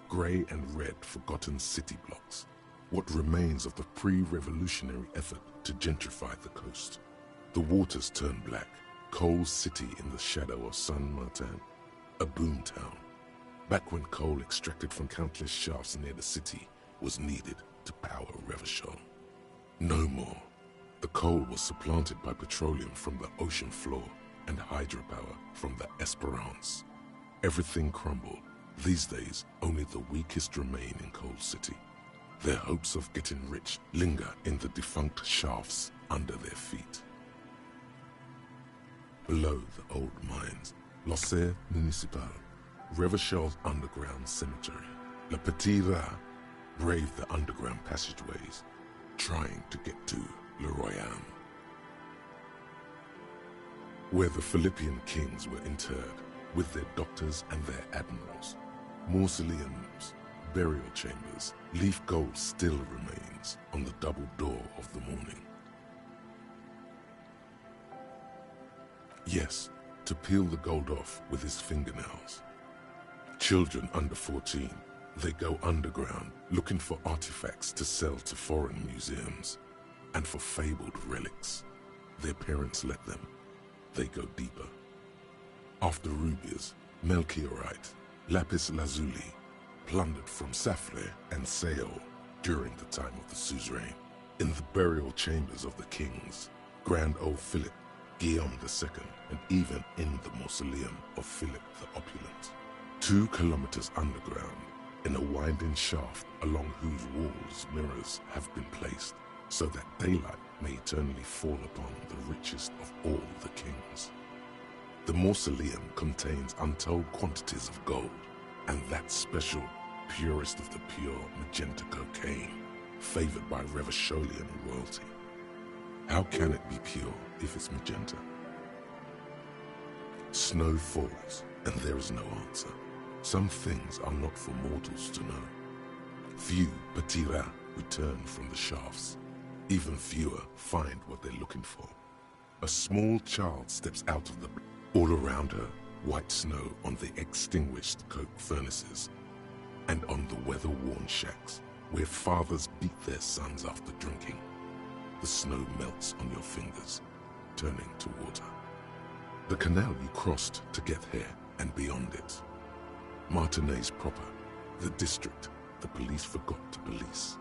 grey and red forgotten city blocks, what remains of the pre-revolutionary effort to gentrify the coast. The waters turn black, Coal City in the shadow of San Martin, a boom town, back when coal extracted from countless shafts near the city was needed to power Revachol. No more. The coal was supplanted by petroleum from the ocean floor and hydropower from the Esperance. Everything crumbled. These days, only the weakest remain in Coal City. Their hopes of getting rich linger in the defunct shafts under their feet. Below the old mines, l'Océan Municipal, Revachol's underground cemetery, Le Petit Rat braved the underground passageways, trying to get to Le Royaume, where the Philippian kings were interred with their doctors and their admirals. Mausoleums, burial chambers, leaf gold still remains on the double door of the morning. Yes, to peel the gold off with his fingernails. Children under 14, they go underground looking for artifacts to sell to foreign museums. And for fabled relics, their parents let them. They go deeper. After rubies, melchiorite, lapis lazuli, plundered from Safle and Seol during the time of the suzerain. In the burial chambers of the kings, Grand old Philip, Guillaume II, and even in the mausoleum of Philip the Opulent. 2 kilometers underground, in a winding shaft along whose walls mirrors have been placed, so that daylight may eternally fall upon the richest of all the kings. The mausoleum contains untold quantities of gold, and that special, purest of the pure magenta cocaine, favored by Revacholian royalty. How can it be pure if it's magenta? Snow falls, and there is no answer. Some things are not for mortals to know. Few Petit Rat return from the shafts. Even fewer find what they're looking for. A small child steps out of the... All around her, white snow on the extinguished coke furnaces and on the weather-worn shacks where fathers beat their sons after drinking. The snow melts on your fingers, turning to water. The canal you crossed to get here and beyond it. Martinez proper, the district the police forgot to police.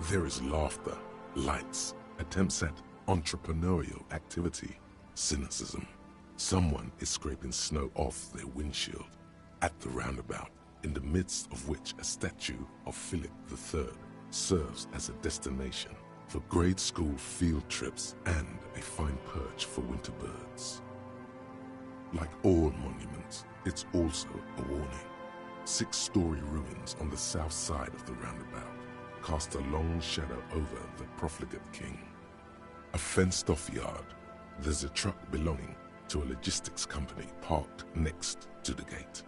There is laughter, lights, attempts at entrepreneurial activity, cynicism. Someone is scraping snow off their windshield at the roundabout, in the midst of which a statue of Philip III serves as a destination for grade school field trips and a fine perch for winter birds. Like all monuments, it's also a warning. 6-story ruins on the south side of the roundabout cast a long shadow over the profligate king. A fenced-off yard. There's a truck belonging to a logistics company parked next to the gate.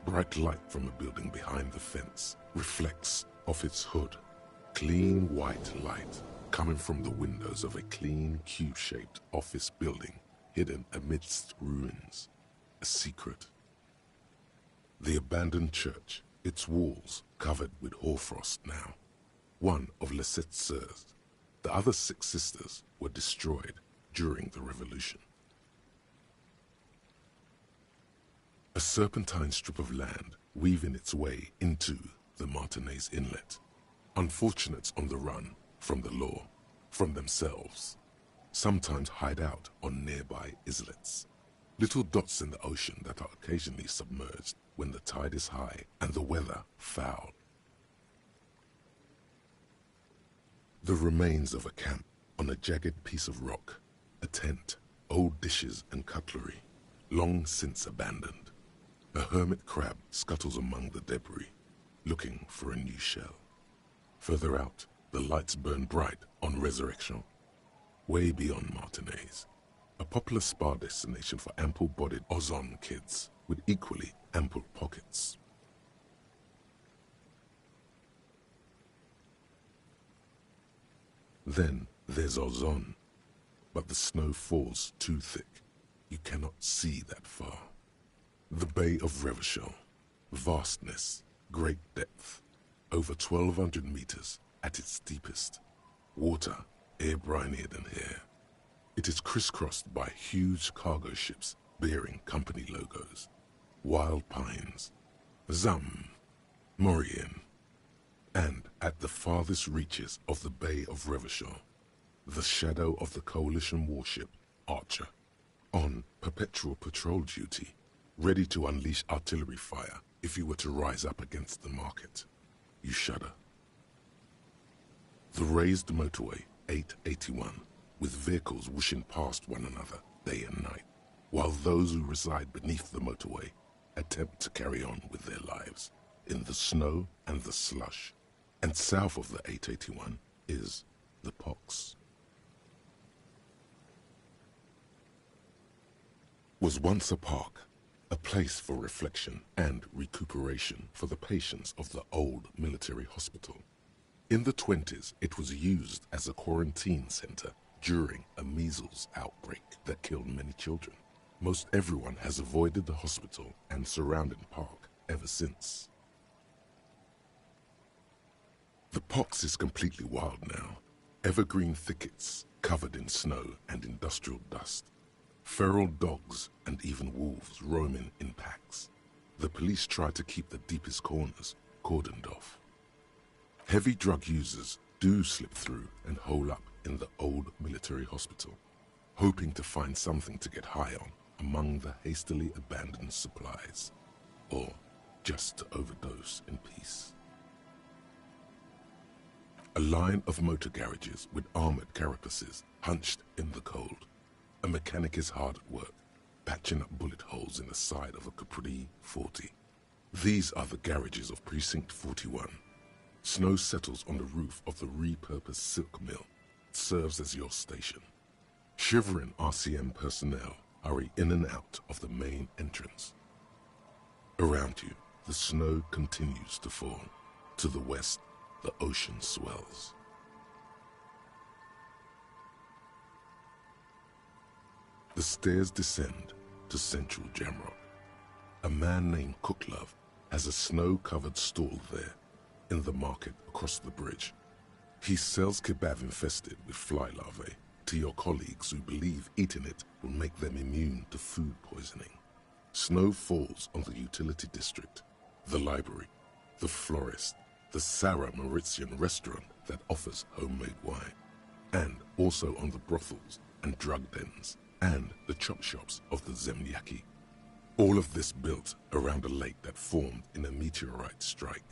Bright light from a building behind the fence reflects off its hood. Clean white light coming from the windows of a clean cube-shaped office building hidden amidst ruins. A secret. The abandoned church, its walls covered with hoarfrost now. One of Les Sept Sœurs. The other 6 sisters were destroyed during the revolution. A serpentine strip of land weaving its way into the Martinez Inlet. Unfortunates on the run from the law, from themselves. Sometimes hide out on nearby islets. Little dots in the ocean that are occasionally submerged when the tide is high and the weather foul. The remains of a camp on a jagged piece of rock, a tent, old dishes and cutlery, long since abandoned. A hermit crab scuttles among the debris, looking for a new shell. Further out, the lights burn bright on Resurrection. Way beyond Martinez, a popular spa destination for ample-bodied Ozon kids with equally ample pockets. Then there's Ozon, but the snow falls too thick. You cannot see that far. The Bay of Revachol, vastness, great depth, over 1,200 meters at its deepest. Water, air-brinier than hair. It is crisscrossed by huge cargo ships bearing company logos. Wild pines, Zam, Maurien, and at the farthest reaches of the Bay of Revachol, the shadow of the coalition warship Archer, on perpetual patrol duty, ready to unleash artillery fire if you were to rise up against the market. You shudder. The raised motorway 881, with vehicles whooshing past one another day and night, while those who reside beneath the motorway attempt to carry on with their lives in the snow and the slush. And south of the 881 is the pox. Was once a park, a place for reflection and recuperation for the patients of the old military hospital. In the 20s, it was used as a quarantine center during a measles outbreak that killed many children. Most everyone has avoided the hospital and surrounding park ever since. The pox is completely wild now. Evergreen thickets covered in snow and industrial dust. Feral dogs and even wolves roaming in packs. The police try to keep the deepest corners cordoned off. Heavy drug users do slip through and hole up in the old military hospital, hoping to find something to get high on among the hastily abandoned supplies, or just to overdose in peace. A line of motor garages with armored carapaces hunched in the cold. A mechanic is hard at work, patching up bullet holes in the side of a Capri 40. These are the garages of Precinct 41. Snow settles on the roof of the repurposed silk mill. It serves as your station. Shivering RCM personnel hurry in and out of the main entrance. Around you, the snow continues to fall. To the west, the ocean swells. The stairs descend to Central Jamrock. A man named Cooklove has a snow-covered stall there in the market across the bridge. He sells kebab infested with fly larvae to your colleagues who believe eating it will make them immune to food poisoning. Snow falls on the utility district, the library, the florist, the Sarah Mauritian restaurant that offers homemade wine, and also on the brothels and drug dens and the chop shops of the Zemlyaki. All of this built around a lake that formed in a meteorite strike.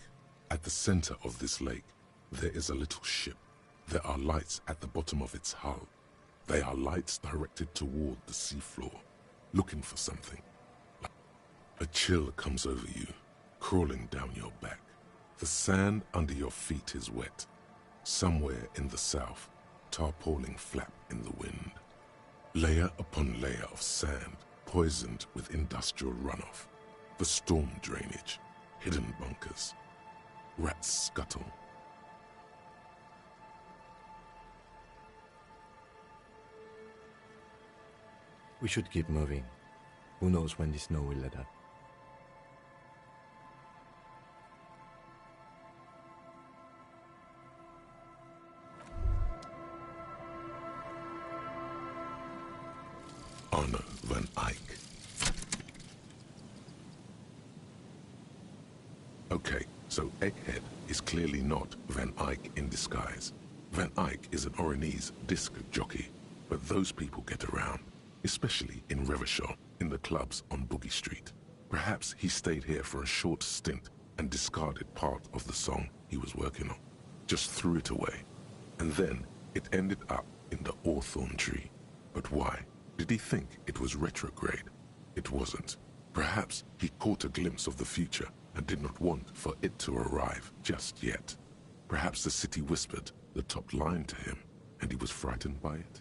At the center of this lake, there is a little ship. There are lights at the bottom of its hull. They are lights directed toward the seafloor, looking for something. A chill comes over you, crawling down your back. The sand under your feet is wet. Somewhere in the south, tarpaulin flap in the wind. Layer upon layer of sand, poisoned with industrial runoff. The storm drainage, hidden bunkers. Rats scuttle. We should keep moving. Who knows when the snow will let up. Arno van Eyck. Okay, so Egghead is clearly not Van Eyck in disguise. Van Eyck is an Oranese disc jockey, but those people get around, especially in Revachol, in the clubs on Boogie Street. Perhaps he stayed here for a short stint and discarded part of the song he was working on. Just threw it away. And then it ended up in the hawthorn tree. But why? Did he think it was retrograde? It wasn't. Perhaps he caught a glimpse of the future and did not want for it to arrive just yet. Perhaps the city whispered the top line to him, and he was frightened by it.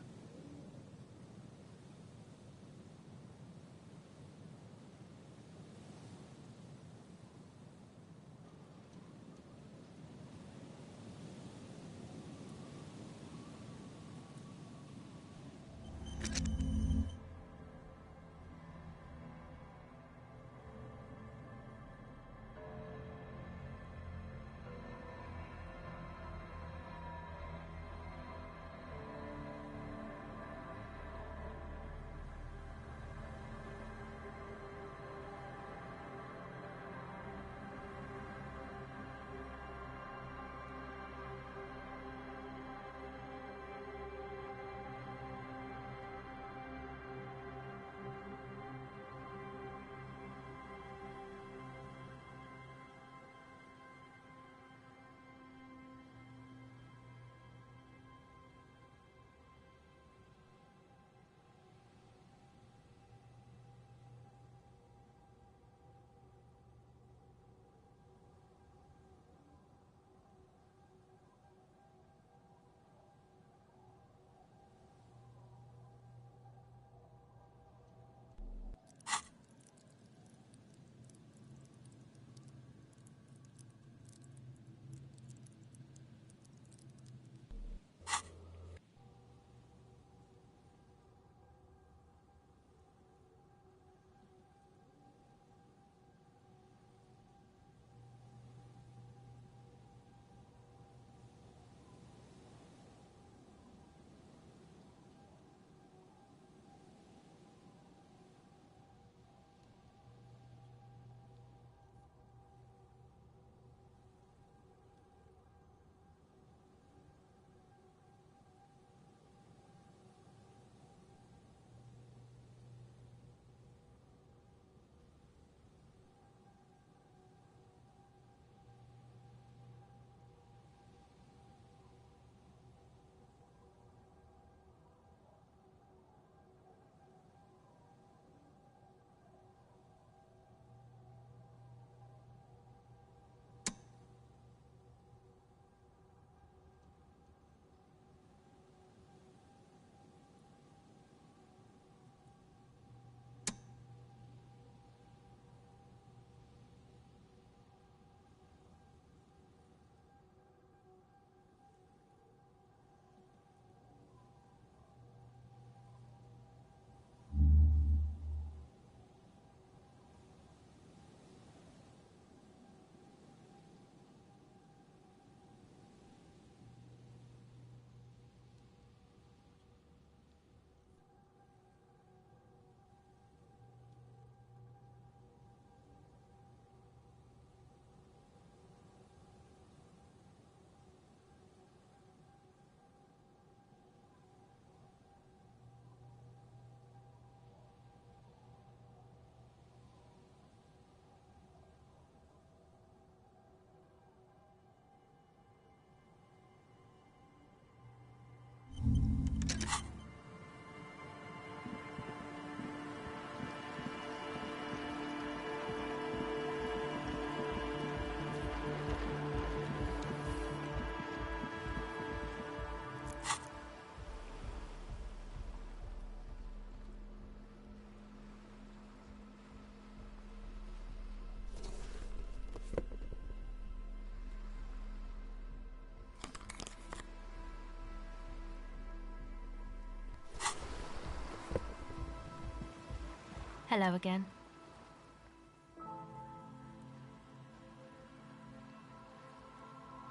Hello again.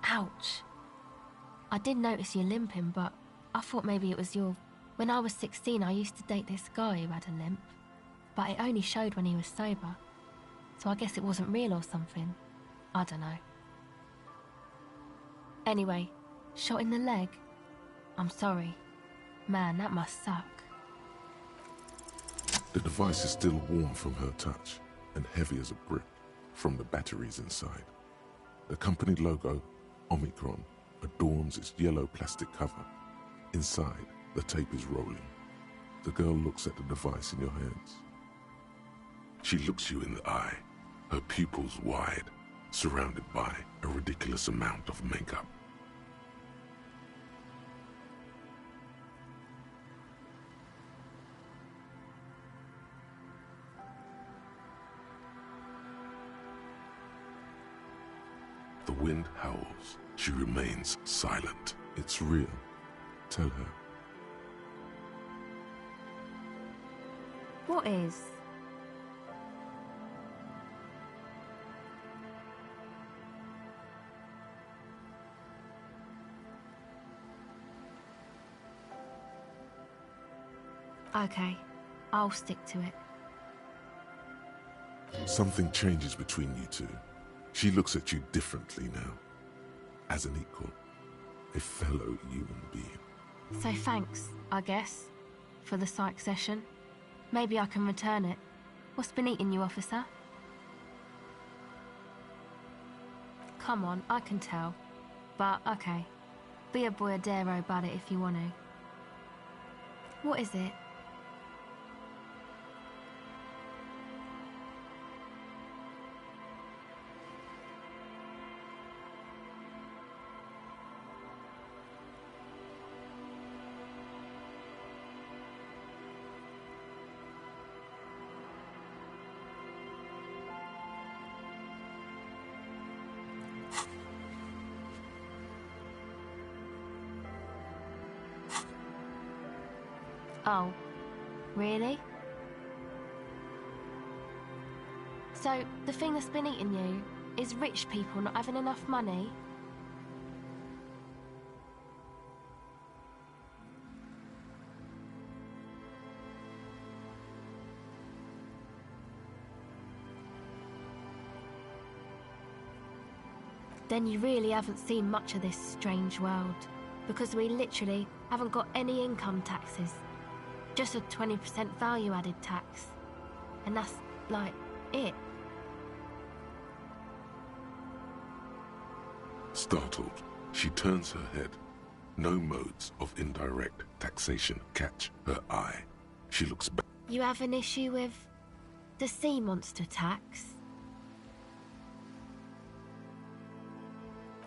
Ouch. I did notice you limping, but I thought maybe it was your... When I was 16, I used to date this guy who had a limp, but it only showed when he was sober. So I guess it wasn't real or something. I don't know. Anyway, shot in the leg? I'm sorry. Man, that must suck. The device is still warm from her touch and heavy as a brick from the batteries inside. The company logo, Omicron, adorns its yellow plastic cover. Inside, the tape is rolling. The girl looks at the device in your hands. She looks you in the eye, her pupils wide, surrounded by a ridiculous amount of makeup. The wind howls. She remains silent. It's real. Tell her. What is? Okay, I'll stick to it. Something changes between you two. She looks at you differently now. As an equal. A fellow human being. So thanks, I guess, for the psych session. Maybe I can return it. What's been eating you, officer? Come on, I can tell. But, okay. Be a boyadero about it if you want to. What is it? Oh, really? So, the thing that's been eating you is rich people not having enough money? Then you really haven't seen much of this strange world, because we literally haven't got any income taxes. Just a 20% value-added tax. And that's, like, it. Startled, she turns her head. No modes of indirect taxation catch her eye. She looks back. You have an issue with the sea monster tax?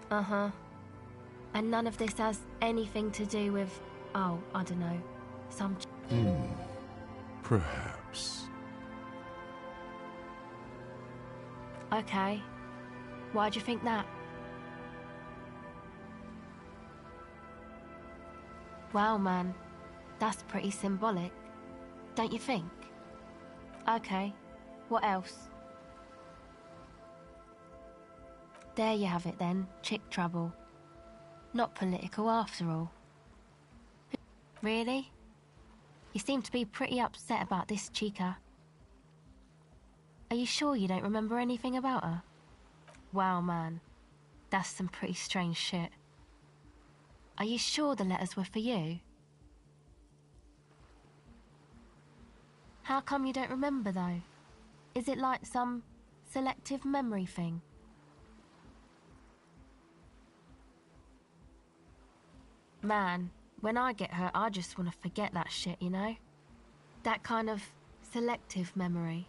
Uh-huh. And none of this has anything to do with, oh, I don't know, some... Perhaps. Okay. Why do you think that? Well, man, that's pretty symbolic, don't you think? Okay, what else? There you have it then, chick trouble. Not political after all. Really? You seem to be pretty upset about this chica. Are you sure you don't remember anything about her? Wow, man. That's some pretty strange shit. Are you sure the letters were for you? How come you don't remember, though? Is it like some selective memory thing? Man, when I get hurt, I just want to forget that shit, you know? That kind of selective memory.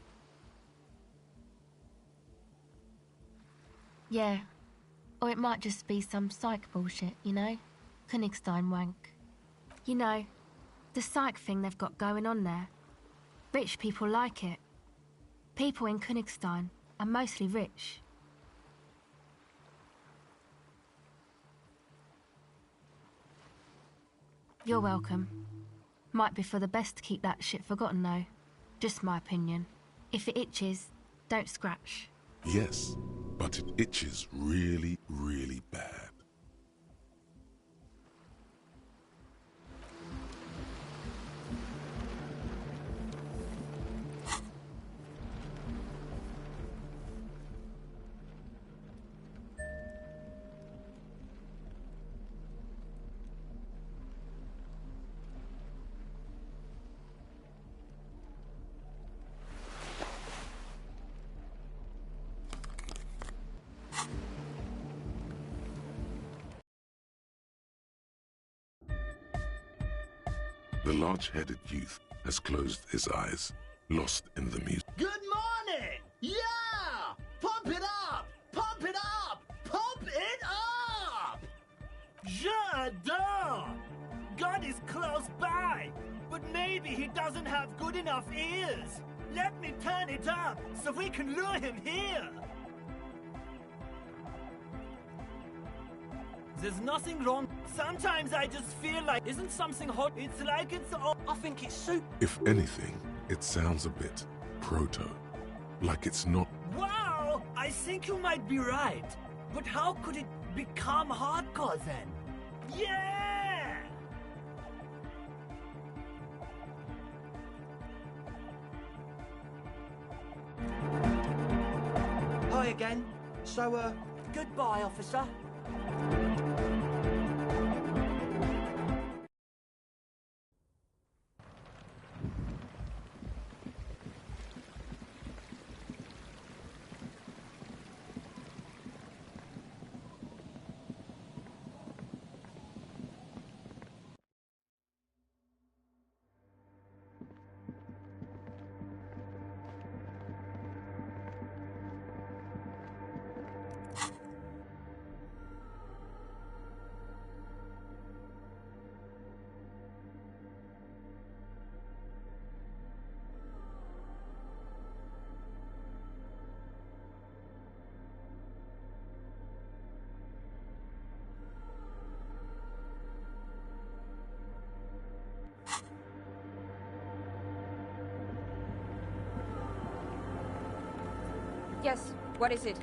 Yeah. Or it might just be some psych bullshit, you know? Königstein wank. You know, the psych thing they've got going on there. Rich people like it. People in Königstein are mostly rich. You're welcome. Might be for the best to keep that shit forgotten, though. Just my opinion. If it itches, don't scratch. Yes, but it itches really, really bad. The large-headed youth has closed his eyes, lost in the music. Good morning! Yeah! Pump it up! Pump it up! Pump it up! J'adore! God is close by, but maybe he doesn't have good enough ears. Let me turn it up so we can lure him here. There's nothing wrong. Sometimes I just feel like, isn't something hot? It's like it's all. I think it's soup. If anything, it sounds a bit proto. Like it's not. Wow! I think you might be right. But how could it become hardcore then? Yeah! Hi again. So, goodbye, officer. Yes, what is it?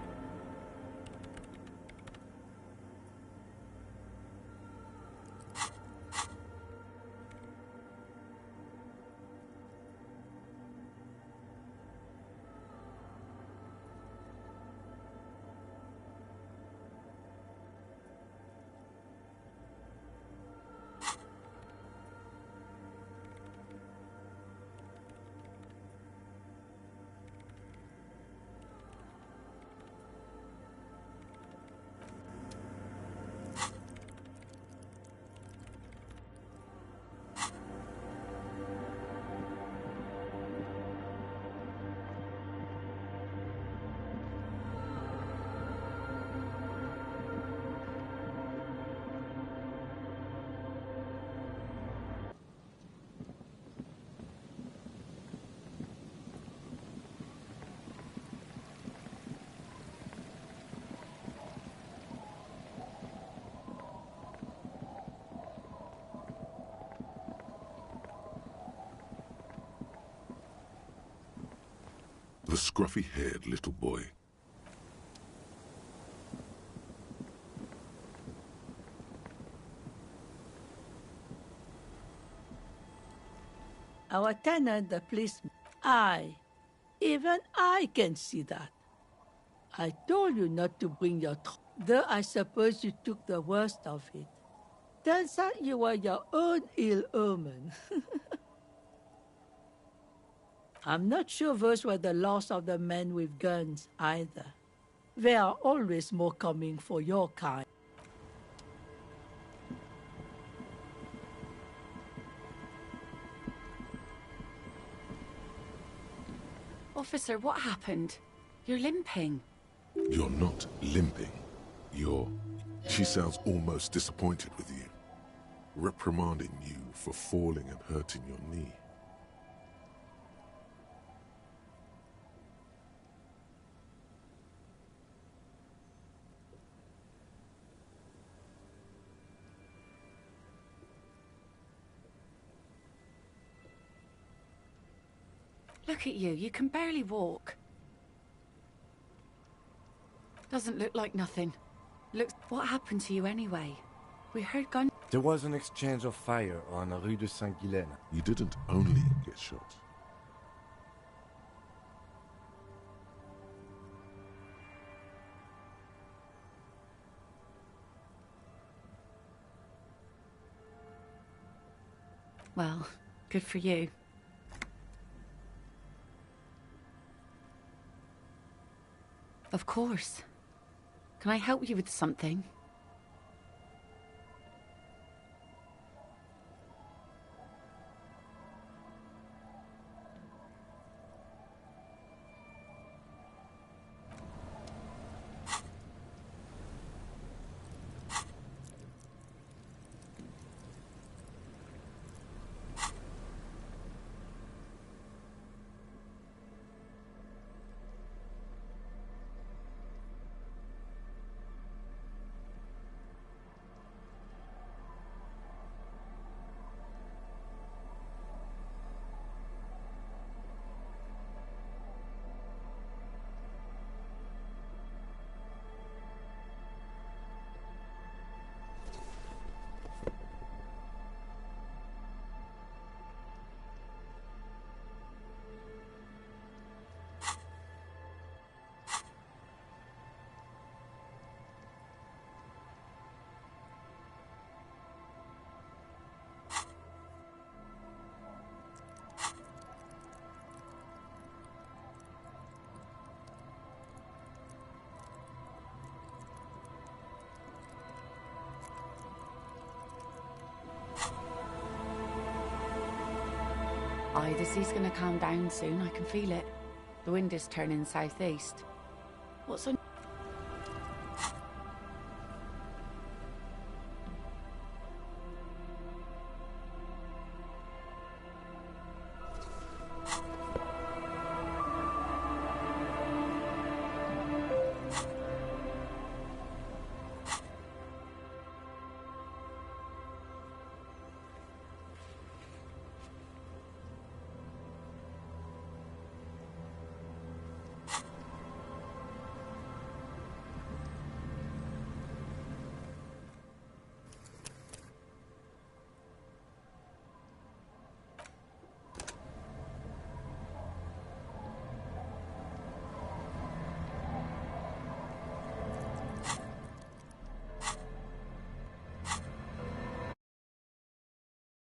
The scruffy-haired little boy. Our tenant, the policeman. Even I can see that. I told you not to bring your though I suppose you took the worst of it. Turns out you were your own ill omen. I'm not sure those were the last of the men with guns, either. There are always more coming for your kind. Officer, what happened? You're limping. You're not limping. She sounds almost disappointed with you. Reprimanding you for falling and hurting your knee. Look at you, you can barely walk. Doesn't look like nothing. Looks... What happened to you anyway? We heard gun... There was an exchange of fire on Rue de Saint-Guylaine. You didn't only get shot. Well, good for you. Of course. Can I help you with something? Aye, the sea's gonna calm down soon. I can feel it. The wind is turning southeast. What's on?